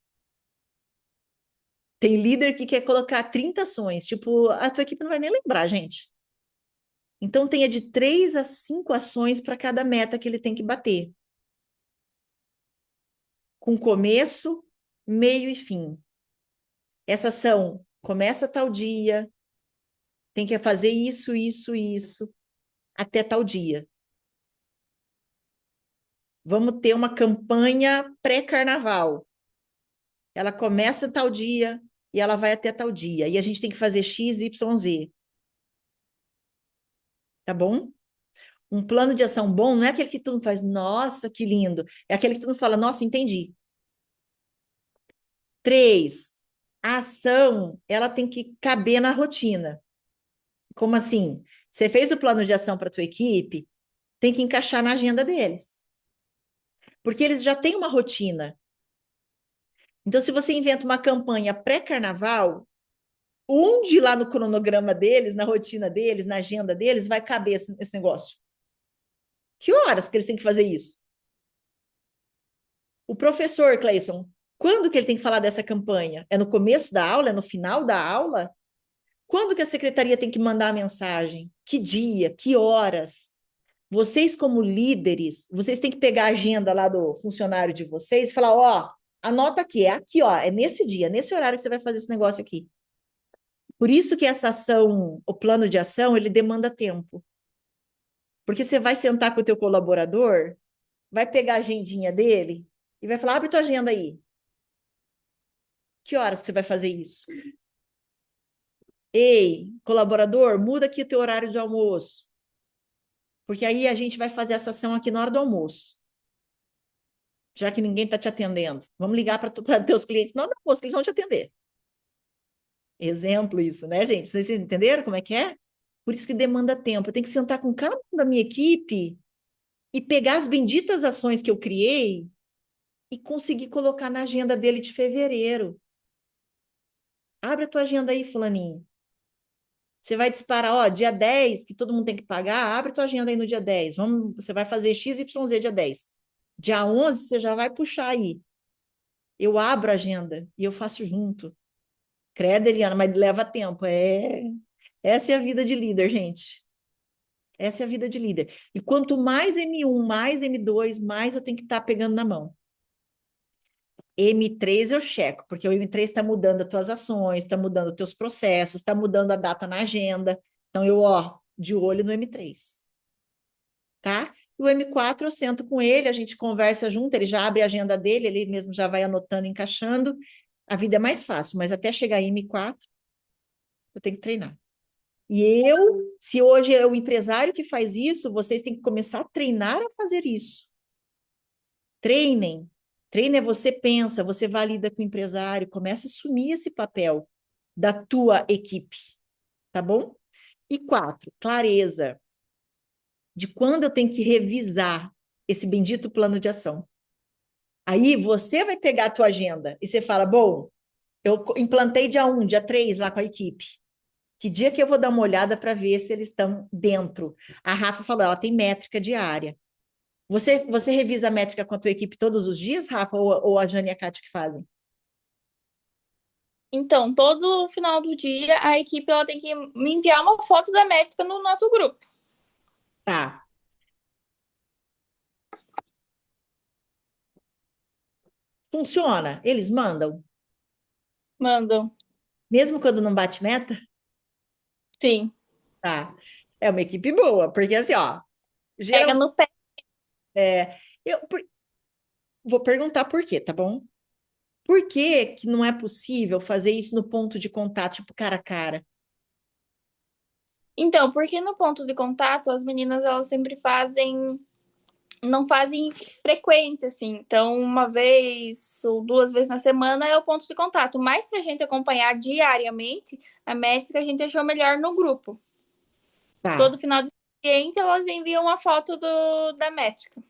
Tem líder que quer colocar 30 ações, tipo, a tua equipe não vai nem lembrar, gente. Então, tenha de 3 a 5 ações para cada meta que ele tem que bater. Com começo, meio e fim. Essa ação começa tal dia, tem que fazer isso, isso, até tal dia. Vamos ter uma campanha pré-carnaval. Ela começa tal dia e ela vai até tal dia. E a gente tem que fazer X, Y, Z. Tá bom? Um plano de ação bom não é aquele que tu não faz, nossa, que lindo. É aquele que tu não fala, nossa, entendi. 3, a ação, ela tem que caber na rotina. Como assim? Você fez o plano de ação para tua equipe, tem que encaixar na agenda deles. Porque eles já têm uma rotina. Então, se você inventa uma campanha pré-carnaval, onde lá no cronograma deles, na rotina deles, na agenda deles, vai caber esse negócio? Que horas que eles têm que fazer isso? O professor, Cleison, quando que ele tem que falar dessa campanha? É no começo da aula? É no final da aula? Quando que a secretaria tem que mandar a mensagem? Que dia? Que horas? Vocês, como líderes, vocês têm que pegar a agenda lá do funcionário de vocês e falar, ó, anota aqui, é aqui, ó, é nesse dia, nesse horário que você vai fazer esse negócio aqui. Por isso que essa ação, o plano de ação, ele demanda tempo. Porque você vai sentar com o teu colaborador, vai pegar a agendinha dele e vai falar, abre tua agenda aí. Que horas você vai fazer isso? Ei, colaborador, muda aqui o teu horário de almoço. Porque aí a gente vai fazer essa ação aqui na hora do almoço. Já que ninguém está te atendendo. Vamos ligar para teus clientes na hora do almoço, que eles vão te atender. Exemplo isso, né, gente? Vocês entenderam como é que é? Por isso que demanda tempo. Eu tenho que sentar com cada um da minha equipe e pegar as benditas ações que eu criei e conseguir colocar na agenda dele de fevereiro. Abre a tua agenda aí, fulaninho. Você vai disparar, ó, dia 10, que todo mundo tem que pagar, abre a tua agenda aí no dia 10. Você vai fazer XYZ dia 10. Dia 11, você já vai puxar aí. Eu abro a agenda e eu faço junto. Credo, Eliana, mas leva tempo. Essa é a vida de líder, gente. Essa é a vida de líder. E quanto mais M1, mais M2, mais eu tenho que estar pegando na mão. M3 eu checo, porque o M3 está mudando as tuas ações, está mudando os teus processos, está mudando a data na agenda. Então, eu, ó, de olho no M3. Tá? E o M4 eu sento com ele, a gente conversa junto, ele já abre a agenda dele, ele mesmo já vai anotando, encaixando. A vida é mais fácil, mas até chegar em M4, eu tenho que treinar. Se hoje é o empresário que faz isso, vocês têm que começar a treinar a fazer isso. Treinem. Treine é você pensa, você valida com o empresário, começa a assumir esse papel da tua equipe, tá bom? E 4, clareza de quando eu tenho que revisar esse bendito plano de ação. Aí você vai pegar a tua agenda e você fala, bom, eu implantei dia 1, dia 3 lá com a equipe. Que dia que eu vou dar uma olhada para ver se eles estão dentro? A Rafa falou, ela tem métrica diária. Você revisa a métrica com a tua equipe todos os dias, Rafa, ou a Jane e a Kátia que fazem? Então, todo final do dia, a equipe ela tem que me enviar uma foto da métrica no nosso grupo. Tá. Funciona? Eles mandam? Mandam. Mesmo quando não bate meta? Sim. Tá. É uma equipe boa, porque assim, ó, Pega geral, no pé. eu vou perguntar por quê, tá bom? Por que que não é possível fazer isso no ponto de contato, tipo cara a cara? Então, porque no ponto de contato, as meninas elas sempre fazem, não fazem frequente, assim. Então, uma vez ou 2 vezes na semana é o ponto de contato. Mas para a gente acompanhar diariamente, a métrica a gente achou melhor no grupo. Tá. Todo final de expediente, elas enviam uma foto da métrica.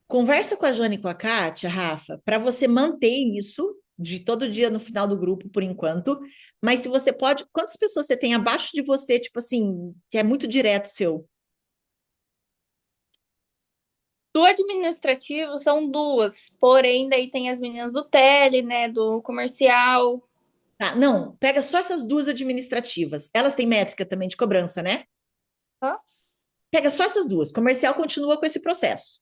Conversa com a Jane e com a Kátia, Rafa, para você manter isso de todo dia no final do grupo, por enquanto. Mas se você pode, quantas pessoas você tem abaixo de você, tipo assim, que é muito direto seu? Do administrativo são 2, porém daí tem as meninas do tele, né, do comercial. Tá, não, pega só essas duas administrativas. Elas têm métrica também de cobrança, né? Hã? Pega só essas duas. Comercial continua com esse processo.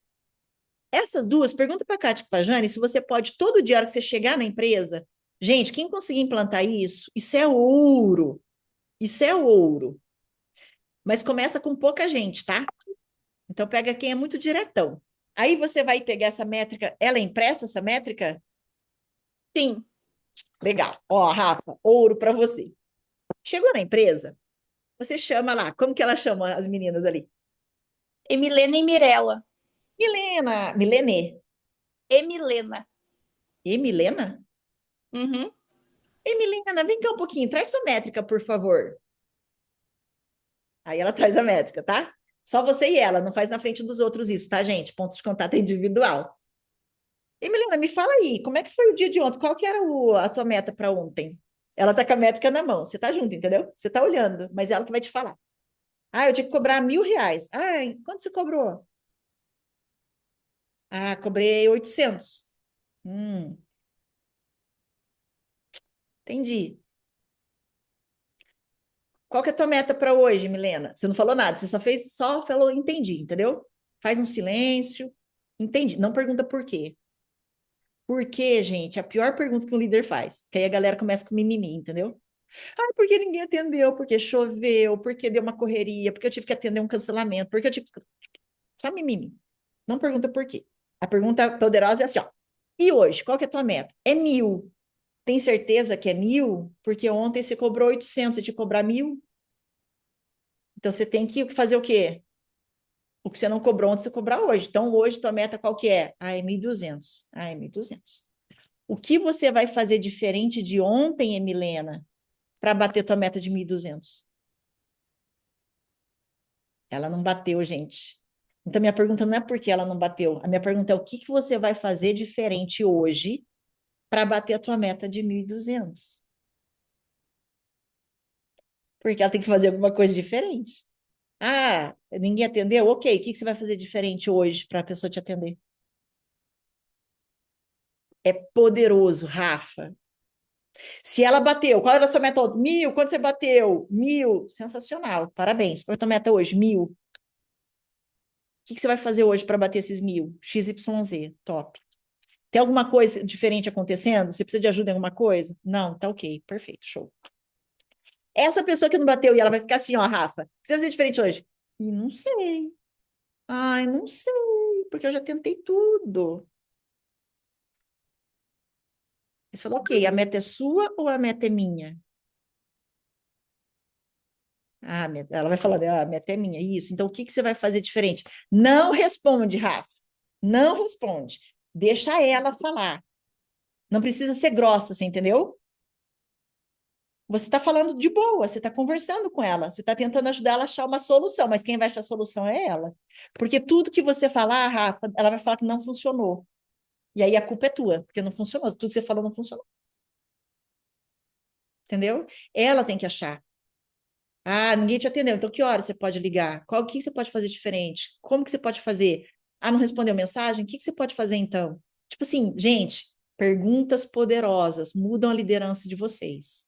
Essas duas, pergunta para a Kátia e para a Jane se você pode, todo dia, a hora que você chegar na empresa, gente, quem conseguir implantar isso é ouro. Isso é ouro. Mas começa com pouca gente, tá? Então pega quem é muito diretão. Aí você vai pegar essa métrica, ela é impressa, essa métrica? Sim, Legal. Ó, Rafa, ouro para você. Chegou na empresa, você chama lá, como que ela chama as meninas ali? Emilena e Mirella. Milene. Emilena. Emilena? Uhum. Emilena, vem cá um pouquinho, traz sua métrica, por favor. Aí ela traz a métrica, tá? Só você e ela, não faz na frente dos outros isso, tá, gente? Ponto de contato é individual. Emiliana, me fala aí, como é que foi o dia de ontem? Qual que era a tua meta para ontem? Ela tá com a métrica na mão, você tá junto, entendeu? Você tá olhando, mas ela que vai te falar. Ah, eu tinha que cobrar R$ 1.000. Ah, quanto você cobrou? Ah, cobrei 800. Hum, entendi. Qual que é a tua meta para hoje, Milena? Você não falou nada, você só falou, entendi, entendeu? Faz um silêncio, entendi. Não pergunta por quê. Por quê, gente? A pior pergunta que um líder faz, que aí a galera começa com mimimi, entendeu? Ah, porque ninguém atendeu, porque choveu, porque deu uma correria, porque eu tive que atender um cancelamento, porque eu tive que... Só mimimi. Não pergunta por quê. A pergunta poderosa é assim, ó. E hoje, qual que é a tua meta? É 1.000. Tem certeza que é 1.000? Porque ontem você cobrou 800, você te cobrar 1.000? Então você tem que fazer o quê? O que você não cobrou ontem, você cobrar hoje. Então hoje tua meta qual que é? Ah, é 1.200. Ah, é 1.200. O que você vai fazer diferente de ontem, Emilena, para bater tua meta de 1.200? Ela não bateu, gente. Então, minha pergunta não é por que ela não bateu. A minha pergunta é o que que você vai fazer diferente hoje para bater a tua meta de 1.200? Porque ela tem que fazer alguma coisa diferente. Ah, ninguém atendeu? Ok, o que que você vai fazer diferente hoje para a pessoa te atender? É poderoso, Rafa. Se ela bateu, qual era a sua meta ontem? 1.000. Quanto você bateu? 1.000. Sensacional. Parabéns. Qual é a tua meta hoje? 1.000. O que que você vai fazer hoje para bater esses 1.000? XYZ. Top. Tem alguma coisa diferente acontecendo? Você precisa de ajuda em alguma coisa? Não, tá ok, perfeito, show. Essa pessoa que não bateu e ela vai ficar assim, ó, Rafa, o que você vai fazer diferente hoje? E não sei. Ai, não sei, porque eu já tentei tudo. Você falou, ok, a meta é sua ou a meta é minha? Ela vai falar, a meta é minha, isso. Então, o que que você vai fazer diferente? Não responde, Rafa. Não responde. Deixa ela falar. Não precisa ser grossa, você entendeu? Você está falando de boa, você está conversando com ela, você está tentando ajudar ela a achar uma solução, mas quem vai achar a solução é ela. Porque tudo que você falar, Rafa, ela vai falar que não funcionou. E aí a culpa é tua, porque não funcionou. Tudo que você falou não funcionou. Entendeu? Ela tem que achar. Ah, ninguém te atendeu. Então, que hora você pode ligar? O que você pode fazer diferente? Como que você pode fazer? Ah, não respondeu mensagem? O que que você pode fazer então? Tipo assim, gente, perguntas poderosas mudam a liderança de vocês.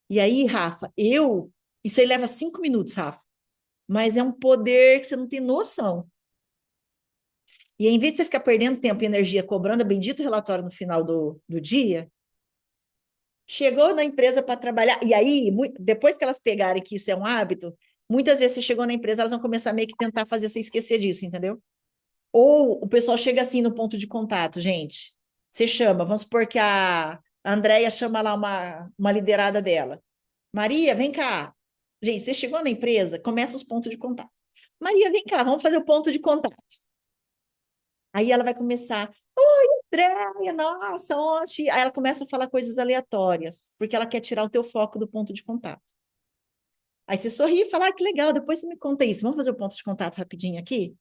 E aí, Rafa, isso aí leva 5 minutos, Rafa, mas é um poder que você não tem noção. E aí, em vez de você ficar perdendo tempo e energia cobrando o bendito relatório no final do dia, chegou na empresa para trabalhar, e aí, depois que elas pegarem que isso é um hábito, muitas vezes você chegou na empresa, elas vão começar meio que tentar fazer você esquecer disso, entendeu? Ou o pessoal chega assim no ponto de contato, gente. Você chama, vamos supor que a Andréia chama lá uma liderada dela. Maria, vem cá. Gente, você chegou na empresa, começa os pontos de contato. Maria, vem cá, vamos fazer o ponto de contato. Aí ela vai começar, oi, Andréia, nossa, ontem. Aí ela começa a falar coisas aleatórias, porque ela quer tirar o teu foco do ponto de contato. Aí você sorri e fala, ah, que legal, depois você me conta isso. Vamos fazer o ponto de contato rapidinho aqui?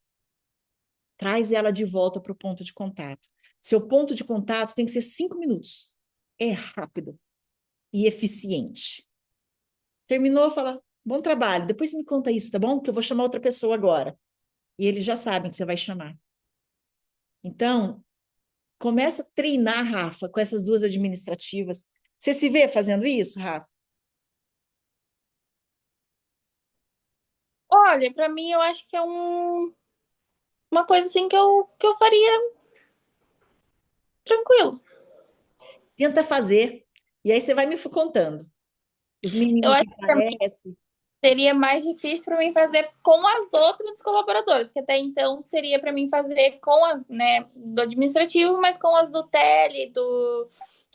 Traz ela de volta para o ponto de contato. Seu ponto de contato tem que ser 5 minutos. É rápido e eficiente. Terminou, fala, bom trabalho, depois você me conta isso, tá bom? Que eu vou chamar outra pessoa agora. E eles já sabem que você vai chamar. Então, começa a treinar, Rafa, com essas duas administrativas. Você se vê fazendo isso, Rafa? Olha, pra mim eu acho que é uma coisa assim que eu faria tranquilo. Tenta fazer. E aí você vai me contando. Os Eu menininhos acho que que pra mim aparecem. seria mais difícil para mim fazer com as outras colaboradoras, que até então seria para mim fazer com as, né, do administrativo, mas com as do tele, do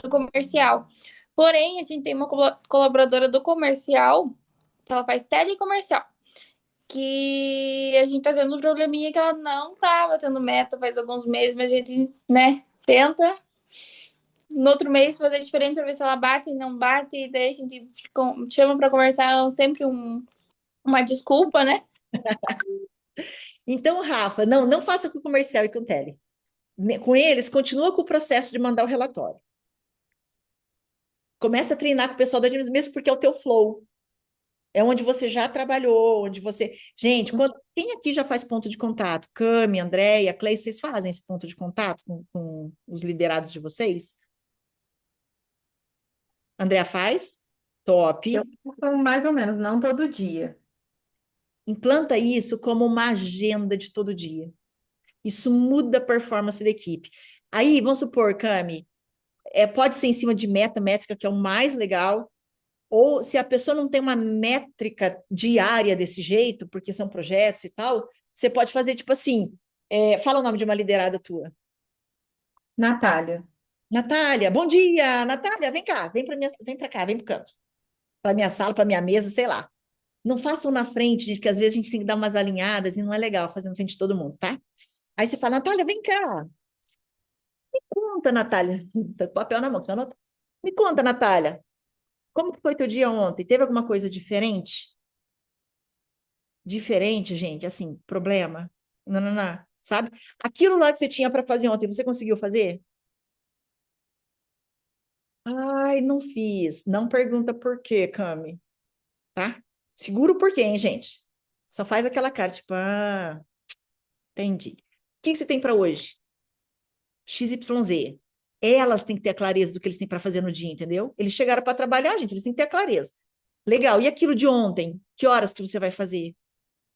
comercial. Porém, a gente tem uma colaboradora do comercial, que ela faz tele e comercial, que a gente tá tendo um probleminha que ela não tava tendo meta faz alguns meses, mas a gente, né, tenta no outro mês fazer diferente para ver se ela bate e não bate, e daí a gente chama para conversar sempre uma desculpa, né? Então, Rafa, não faça com o comercial e com o tele. Com eles, continua com o processo de mandar o relatório. Começa a treinar com o pessoal da administração, mesmo porque é o teu flow. É onde você já trabalhou, onde você. Gente, quem aqui já faz ponto de contato? Cami, Andréia, Clay, vocês fazem esse ponto de contato com os liderados de vocês? Andréia faz? Top. Eu faço mais ou menos, não todo dia. Implanta isso como uma agenda de todo dia. Isso muda a performance da equipe. Aí, vamos supor, Cami, pode ser em cima de métrica, que é o mais legal, ou se a pessoa não tem uma métrica diária desse jeito, porque são projetos e tal, você pode fazer tipo assim: fala o nome de uma liderada tua. Natália. Natália, bom dia, Natália, vem cá, vem para cá, vem pro canto, para minha sala, para minha mesa, sei lá. Não façam na frente, gente, porque às vezes a gente tem que dar umas alinhadas e não é legal fazer na frente de todo mundo, tá? Aí você fala, Natália, vem cá. Me conta, Natália. Tá com papel na mão, você vai anotar. Me conta, Natália. Como que foi teu dia ontem? Teve alguma coisa diferente? Diferente, gente, assim, problema? Não, não, não. Sabe? Aquilo lá que você tinha para fazer ontem, você conseguiu fazer? Ai, não fiz. Não pergunta por quê, Cami, tá? Segura o porquê, hein, gente? Só faz aquela cara, tipo, entendi. O que que você tem para hoje? XYZ. Elas têm que ter a clareza do que eles têm para fazer no dia, entendeu? Eles chegaram para trabalhar, gente, eles têm que ter a clareza. Legal. E aquilo de ontem? Que horas que você vai fazer?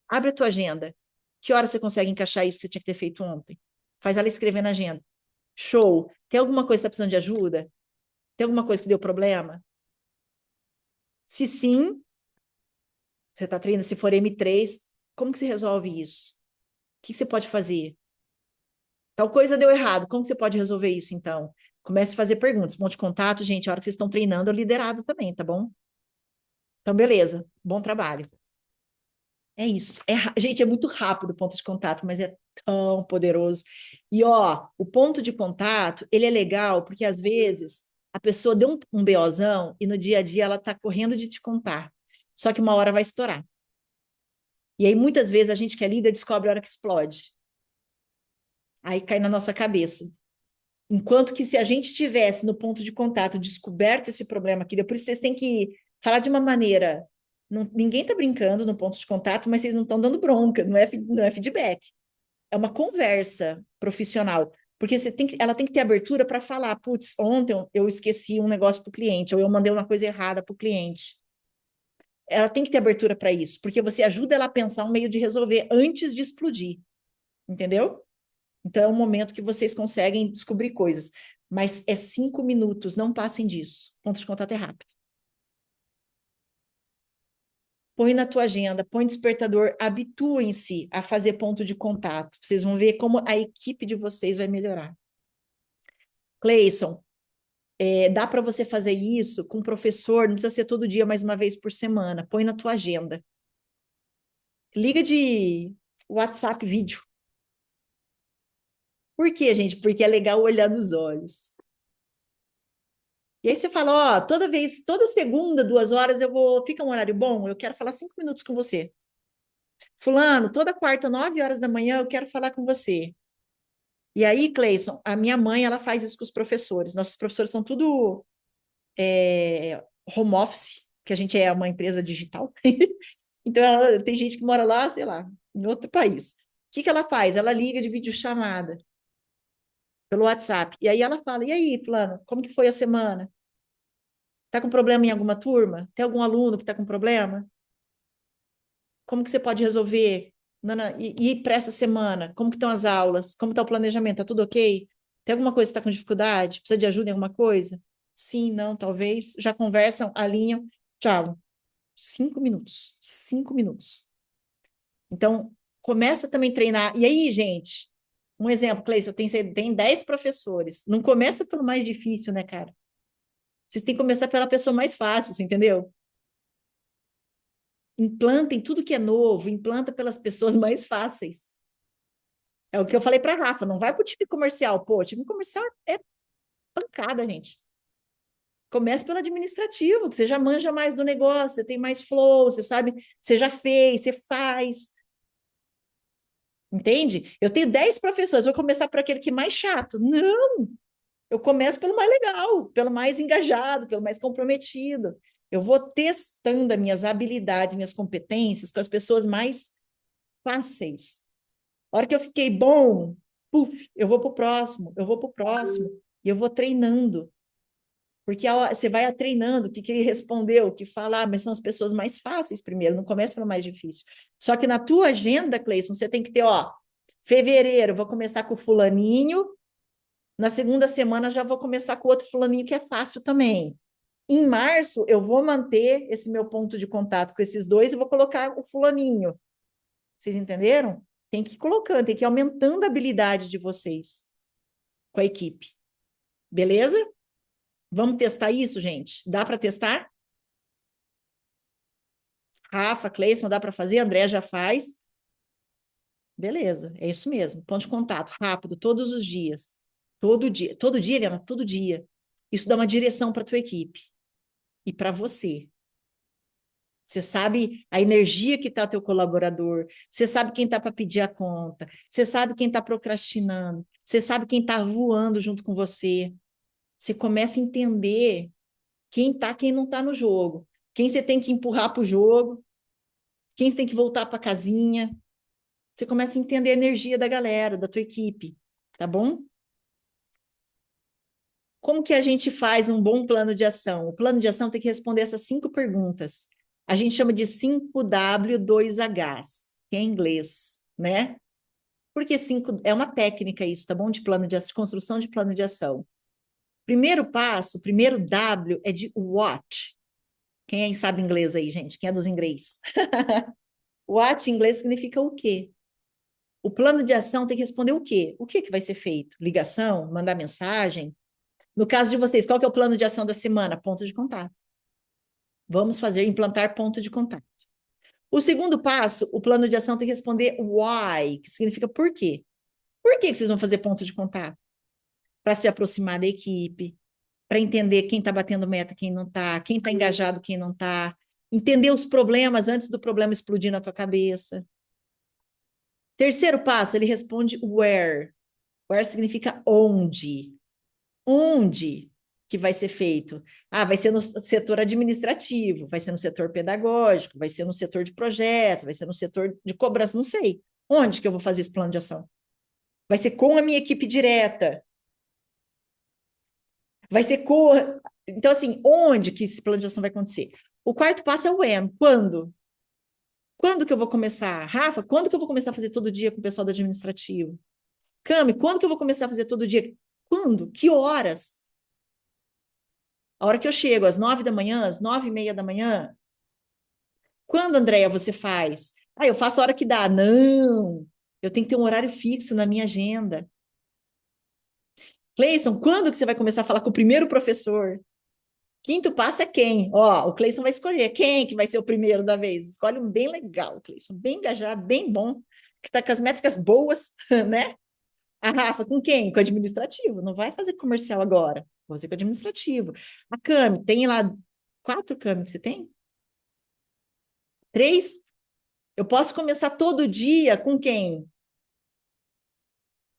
Abre a tua agenda. Que horas você consegue encaixar isso que você tinha que ter feito ontem? Faz ela escrever na agenda. Show. Tem alguma coisa que está precisando de ajuda? Tem alguma coisa que deu problema? Se sim, você está treinando, se for M3, como que você resolve isso? O que que você pode fazer? Tal coisa deu errado, como que você pode resolver isso, então? Comece a fazer perguntas. Ponto de contato, gente, a hora que vocês estão treinando, é liderado também, tá bom? Então, beleza. Bom trabalho. É isso. Gente, é muito rápido o ponto de contato, mas é tão poderoso. E, ó, o ponto de contato, ele é legal porque, às vezes, a pessoa deu um BOzão e no dia a dia ela tá correndo de te contar. Só que uma hora vai estourar. E aí, muitas vezes, a gente que é líder descobre a hora que explode. Aí cai na nossa cabeça. Enquanto que se a gente tivesse no ponto de contato descoberto esse problema aqui, por isso vocês têm que falar de uma maneira. Ninguém está brincando no ponto de contato, mas vocês não estão dando bronca, não é feedback. É uma conversa profissional. Porque ela tem que ter abertura para falar, putz, ontem eu esqueci um negócio para o cliente, ou eu mandei uma coisa errada para o cliente. Ela tem que ter abertura para isso, porque você ajuda ela a pensar um meio de resolver antes de explodir. Entendeu? Então, é um momento que vocês conseguem descobrir coisas. Mas é 5 minutos, não passem disso. Ponto de contato é rápido. Põe na tua agenda, põe despertador, habituem-se a fazer ponto de contato. Vocês vão ver como a equipe de vocês vai melhorar. Cleison, dá para você fazer isso com o professor, não precisa ser todo dia, mas uma vez por semana. Põe na tua agenda. Liga de WhatsApp vídeo. Por quê, gente? Porque é legal olhar nos olhos. E aí você fala, ó, toda segunda, 2 horas, fica um horário bom, eu quero falar 5 minutos com você. Fulano, toda quarta, 9 horas da manhã, eu quero falar com você. E aí, Cleison, a minha mãe, ela faz isso com os professores. Nossos professores são tudo home office, que a gente é uma empresa digital. Então, tem gente que mora lá, sei lá, em outro país. O que ela faz? Ela liga de videochamada pelo WhatsApp. E aí ela fala, e aí, fulano, como que foi a semana? Tá com problema em alguma turma? Tem algum aluno que está com problema? Como que você pode resolver? Nana, e para essa semana? Como que estão as aulas? Como está o planejamento? Tá tudo ok? Tem alguma coisa que está com dificuldade? Precisa de ajuda em alguma coisa? Sim, não, talvez. Já conversam, alinham. Tchau. 5 minutos. 5 minutos. Então, começa também a treinar. E aí, gente, um exemplo, Cleiton, tem 10 professores. Não começa pelo mais difícil, né, cara? Vocês têm que começar pela pessoa mais fácil, você entendeu? Implantem tudo que é novo, implanta pelas pessoas mais fáceis. É o que eu falei para a Rafa, não vai para o time comercial. Pô, time comercial é pancada, gente. Comece pelo administrativo, que você já manja mais do negócio, você tem mais flow, você sabe, você já fez, você faz. Entende? Eu tenho 10 professores, vou começar por aquele que é mais chato. Não! Eu começo pelo mais legal, pelo mais engajado, pelo mais comprometido. Eu vou testando as minhas habilidades, minhas competências com as pessoas mais fáceis. A hora que eu fiquei bom, puf, eu vou para o próximo, e eu vou treinando. Porque você vai treinando, o que ele respondeu, o que falar, mas são as pessoas mais fáceis primeiro, não começa pelo mais difícil. Só que na tua agenda, Cleison, você tem que ter, ó, fevereiro, vou começar com o fulaninho, na segunda semana já vou começar com outro fulaninho que é fácil também. Em março, eu vou manter esse meu ponto de contato com esses dois e vou colocar o fulaninho. Vocês entenderam? Tem que ir colocando, tem que ir aumentando a habilidade de vocês com a equipe. Beleza? Vamos testar isso, gente? Dá para testar? Rafa, Cleison, dá para fazer? André já faz. Beleza, é isso mesmo. Ponto de contato, rápido, todos os dias. Todo dia, Helena, todo dia. Isso dá uma direção para a tua equipe e para você. Você sabe a energia que está teu colaborador, você sabe quem está para pedir a conta, você sabe quem está procrastinando, você sabe quem está voando junto com você. Você começa a entender quem está, quem não está no jogo, quem você tem que empurrar para o jogo, quem você tem que voltar para a casinha. Você começa a entender a energia da galera, da tua equipe, tá bom? Como que a gente faz um bom plano de ação? O plano de ação tem que responder essas 5 perguntas. A gente chama de 5W2Hs, que é em inglês, né? Porque 5 é uma técnica isso, tá bom? De plano de ação, construção de plano de ação. Primeiro passo, primeiro W é de what. Quem aí sabe inglês aí, gente? Quem é dos inglês? What em inglês significa o quê? O plano de ação tem que responder o quê? O que que vai ser feito? Ligação? Mandar mensagem? No caso de vocês, qual que é o plano de ação da semana? Ponto de contato. Vamos implantar ponto de contato. O segundo passo, o plano de ação tem que responder why, que significa por quê. Por que vocês vão fazer ponto de contato? Para se aproximar da equipe, para entender quem está batendo meta, quem não está, quem está engajado, quem não está, entender os problemas antes do problema explodir na tua cabeça. Terceiro passo, ele responde where. Where significa onde. Onde que vai ser feito? Ah, vai ser no setor administrativo, vai ser no setor pedagógico, vai ser no setor de projetos, vai ser no setor de cobrança, não sei. Onde que eu vou fazer esse plano de ação? Vai ser com a minha equipe direta. Vai ser com... Então, assim, onde que esse plano de ação vai acontecer? O quarto passo é o when. Quando? Quando que eu vou começar? Rafa, quando que eu vou começar a fazer todo dia com o pessoal do administrativo? Cami, quando que eu vou começar a fazer todo dia? Quando? Que horas? A hora que eu chego, às 9 da manhã, às 9:30 da manhã? Quando, Andréia, você faz? Ah, eu faço a hora que dá. Não, eu tenho que ter um horário fixo na minha agenda. Cleison, quando que você vai começar a falar com o primeiro professor? Quinto passo é quem? Ó, o Cleison vai escolher quem que vai ser o primeiro da vez. Escolhe um bem legal, Cleison, bem engajado, bem bom, que está com as métricas boas, né? A Rafa, com quem? Com o administrativo. Não vai fazer comercial agora. Vou fazer com o administrativo. A Cami, tem lá 4 Cami que você tem? 3? Eu posso começar todo dia com quem?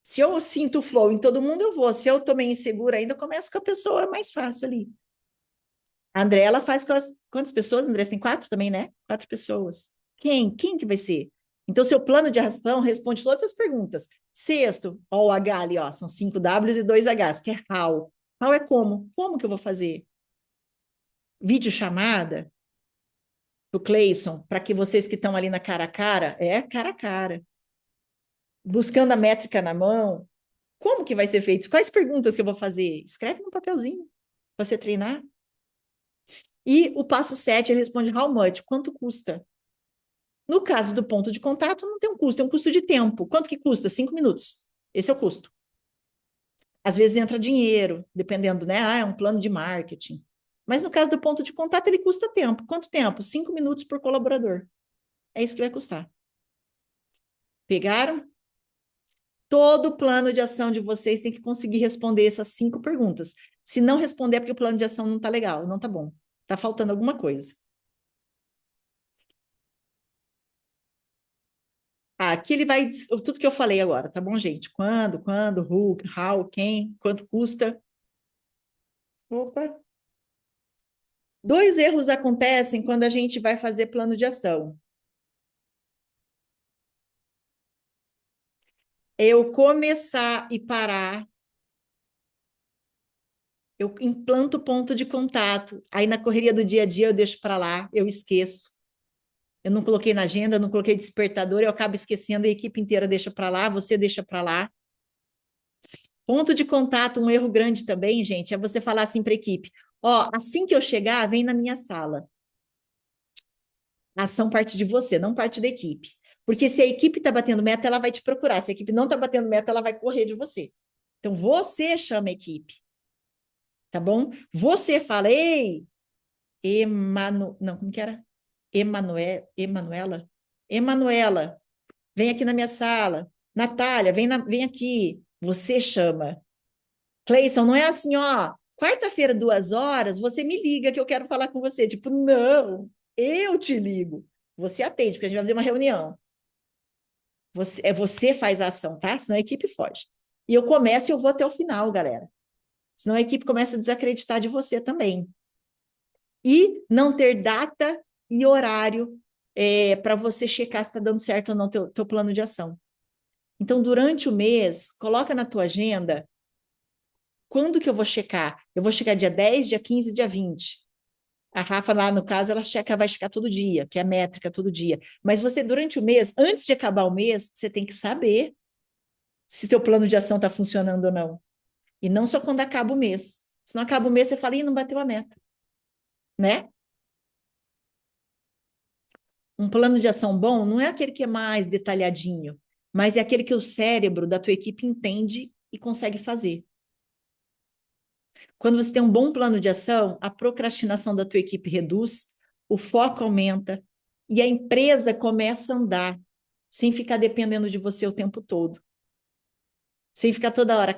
Se eu sinto flow em todo mundo, eu vou. Se eu tô meio insegura ainda, eu começo com a pessoa mais fácil ali. A André, ela faz com as... Quantas pessoas? André, tem 4 também, né? 4 pessoas. Quem? Quem que vai ser? Então, seu plano de ação responde todas essas perguntas. Sexto, ó, o H ali, ó, são 5 Ws e 2 Hs, que é how. How é como? Como que eu vou fazer? Vídeo chamada do Cleison, para que vocês que estão ali na cara a cara, é cara a cara. Buscando a métrica na mão. Como que vai ser feito? Quais perguntas que eu vou fazer? Escreve no papelzinho para você treinar. E o passo 7, ele responde how much? Quanto custa? No caso do ponto de contato, não tem um custo, tem um custo de tempo. Quanto que custa? 5 minutos. Esse é o custo. Às vezes entra dinheiro, dependendo, né? Ah, é um plano de marketing. Mas no caso do ponto de contato, ele custa tempo. Quanto tempo? 5 minutos por colaborador. É isso que vai custar. Pegaram? Todo plano de ação de vocês tem que conseguir responder essas 5 perguntas. Se não responder, é porque o plano de ação não está legal, não está bom. Está faltando alguma coisa. Aqui ele vai, tudo que eu falei agora, tá bom, gente? Quando, who, how, quem, quanto custa. Opa. 2 erros acontecem quando a gente vai fazer plano de ação. Eu começar e parar. Eu implanto ponto de contato. Aí na correria do dia a dia eu deixo para lá, eu esqueço. Eu não coloquei na agenda, não coloquei despertador, eu acabo esquecendo, a equipe inteira deixa para lá, você deixa para lá. Ponto de contato, um erro grande também, gente, é você falar assim para a equipe: ó, assim que eu chegar, vem na minha sala. A ação parte de você, não parte da equipe. Porque se a equipe está batendo meta, ela vai te procurar. Se a equipe não está batendo meta, ela vai correr de você. Então, você chama a equipe. Tá bom? Você fala, ei, não, como que era? Emanuela, vem aqui na minha sala. Natália, vem aqui. Você chama. Cleison, não é assim, ó. Quarta-feira, 2 horas, você me liga que eu quero falar com você. Tipo, não, eu te ligo. Você atende, porque a gente vai fazer uma reunião. Você faz a ação, tá? Senão a equipe foge. E eu começo e eu vou até o final, galera. Senão a equipe começa a desacreditar de você também. E não ter data e horário para você checar se está dando certo ou não teu plano de ação. Então, durante o mês, coloca na tua agenda quando que eu vou checar. Eu vou checar dia 10, dia 15, dia 20. A Rafa, lá no caso, ela vai checar todo dia, que é a métrica todo dia. Mas você, durante o mês, antes de acabar o mês, você tem que saber se teu plano de ação está funcionando ou não. E não só quando acaba o mês. Se não acaba o mês, você fala, ih, não bateu a meta. Né? Um plano de ação bom não é aquele que é mais detalhadinho, mas é aquele que o cérebro da tua equipe entende e consegue fazer. Quando você tem um bom plano de ação, a procrastinação da tua equipe reduz, o foco aumenta e a empresa começa a andar sem ficar dependendo de você o tempo todo. Sem ficar toda hora,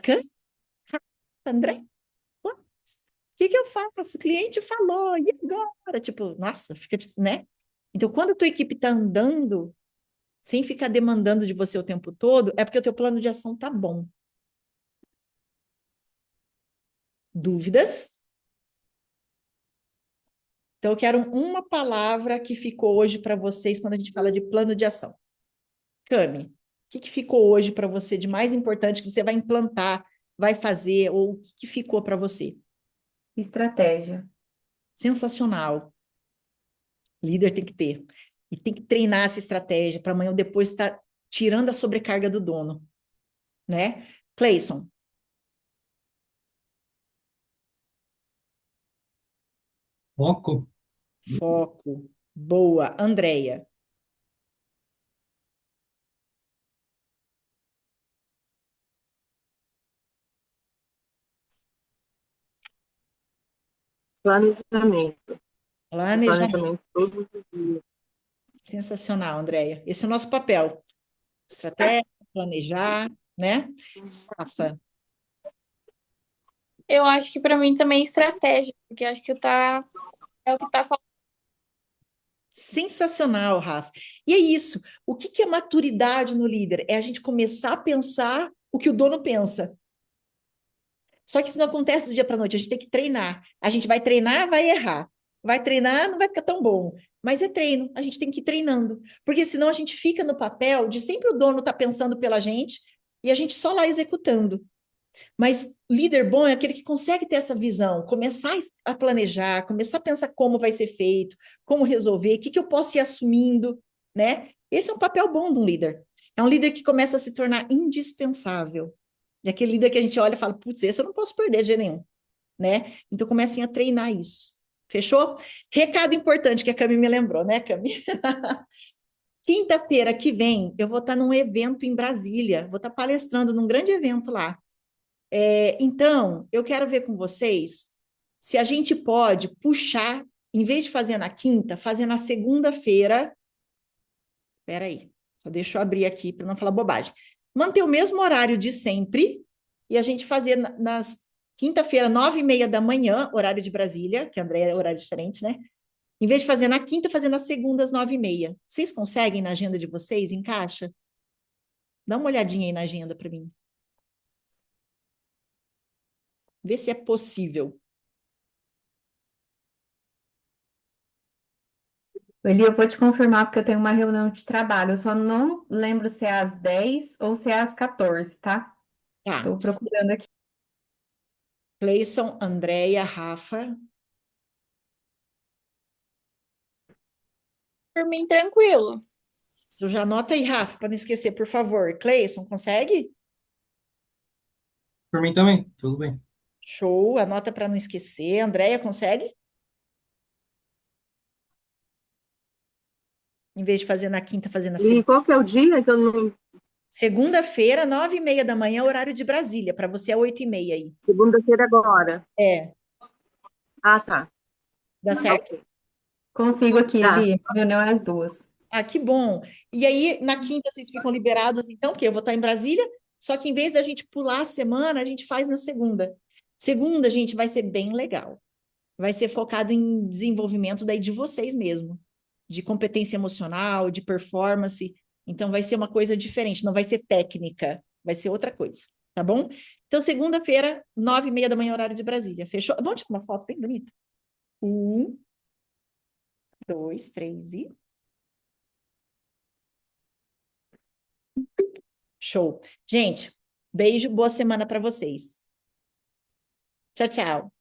André, o que eu faço? O cliente falou, e agora? Tipo, nossa, fica, né? Então, quando a tua equipe está andando, sem ficar demandando de você o tempo todo, é porque o teu plano de ação tá bom. Dúvidas? Então, eu quero uma palavra que ficou hoje para vocês quando a gente fala de plano de ação. Cami, o que ficou hoje para você de mais importante que você vai implantar, vai fazer, ou o que ficou para você? Estratégia. Sensacional. Líder tem que ter. E tem que treinar essa estratégia para amanhã ou depois estar tirando a sobrecarga do dono, né? Cleison. Foco. Foco. Boa. Andréia. Planejamento. Planejamento. Planejamento todos os dias. Sensacional, Andréia. Esse é o nosso papel. Estratégia, planejar, né? Rafa. Eu acho que para mim também é estratégia, porque acho que é o que tá falando. Sensacional, Rafa. E é isso. O que é maturidade no líder? É a gente começar a pensar o que o dono pensa. Só que isso não acontece do dia para a noite, a gente tem que treinar. A gente vai treinar, vai errar. Vai treinar, não vai ficar tão bom. Mas é treino, a gente tem que ir treinando. Porque senão a gente fica no papel de sempre o dono tá pensando pela gente e a gente só lá executando. Mas líder bom é aquele que consegue ter essa visão, começar a planejar, começar a pensar como vai ser feito, como resolver, o que eu posso ir assumindo, né? Esse é um papel bom de um líder. É um líder que começa a se tornar indispensável. E aquele líder que a gente olha e fala, putz, esse eu não posso perder de jeito nenhum, né? Então comecem a treinar isso. Fechou? Recado importante que a Cami me lembrou, né, Cami? Quinta-feira que vem, eu vou estar num evento em Brasília, vou estar palestrando num grande evento lá. Então, eu quero ver com vocês se a gente pode puxar, em vez de fazer na quinta, fazer na segunda-feira. Espera aí, só deixa eu abrir aqui para não falar bobagem. Manter o mesmo horário de sempre e a gente fazer nas quinta-feira, 9h30 da manhã, horário de Brasília, que André é horário diferente, né? Em vez de fazer na quinta, fazer na segunda, às 9h30. Vocês conseguem na agenda de vocês? Encaixa? Dá uma olhadinha aí na agenda para mim. Vê se é possível. Eli, eu vou te confirmar porque eu tenho uma reunião de trabalho. Eu só não lembro se é às 10 ou se é às 14, tá? Tá. Estou procurando aqui. Cleison, Andréia, Rafa. Por mim, tranquilo. Tu já anota aí, Rafa, para não esquecer, por favor. Cleison, consegue? Por mim também, tudo bem. Show, anota para não esquecer. Andréia, consegue? Em vez de fazer na quinta, fazer na E segunda. qual que é o dia que eu não... Segunda-feira, 9h30 da manhã, horário de Brasília. Para você é 8h30 aí. Segunda-feira agora. É, Ah, tá. dá certo? Ok. Consigo aqui, Tá. Eli. A reunião é às 2. Ah, que bom. E aí, na quinta, vocês ficam liberados, então, porque eu vou estar em Brasília, só que em vez da gente pular a semana, a gente faz na segunda. Segunda, gente, vai ser bem legal. Vai ser focado em desenvolvimento daí de vocês mesmo, de competência emocional, de performance. Então, vai ser uma coisa diferente, não vai ser técnica, vai ser outra coisa, tá bom? Então, segunda-feira, 9h30 da manhã, horário de Brasília. Fechou? Vamos tirar uma foto bem bonita. 1, 2, 3 e... Show. Gente, beijo, boa semana para vocês. Tchau, tchau.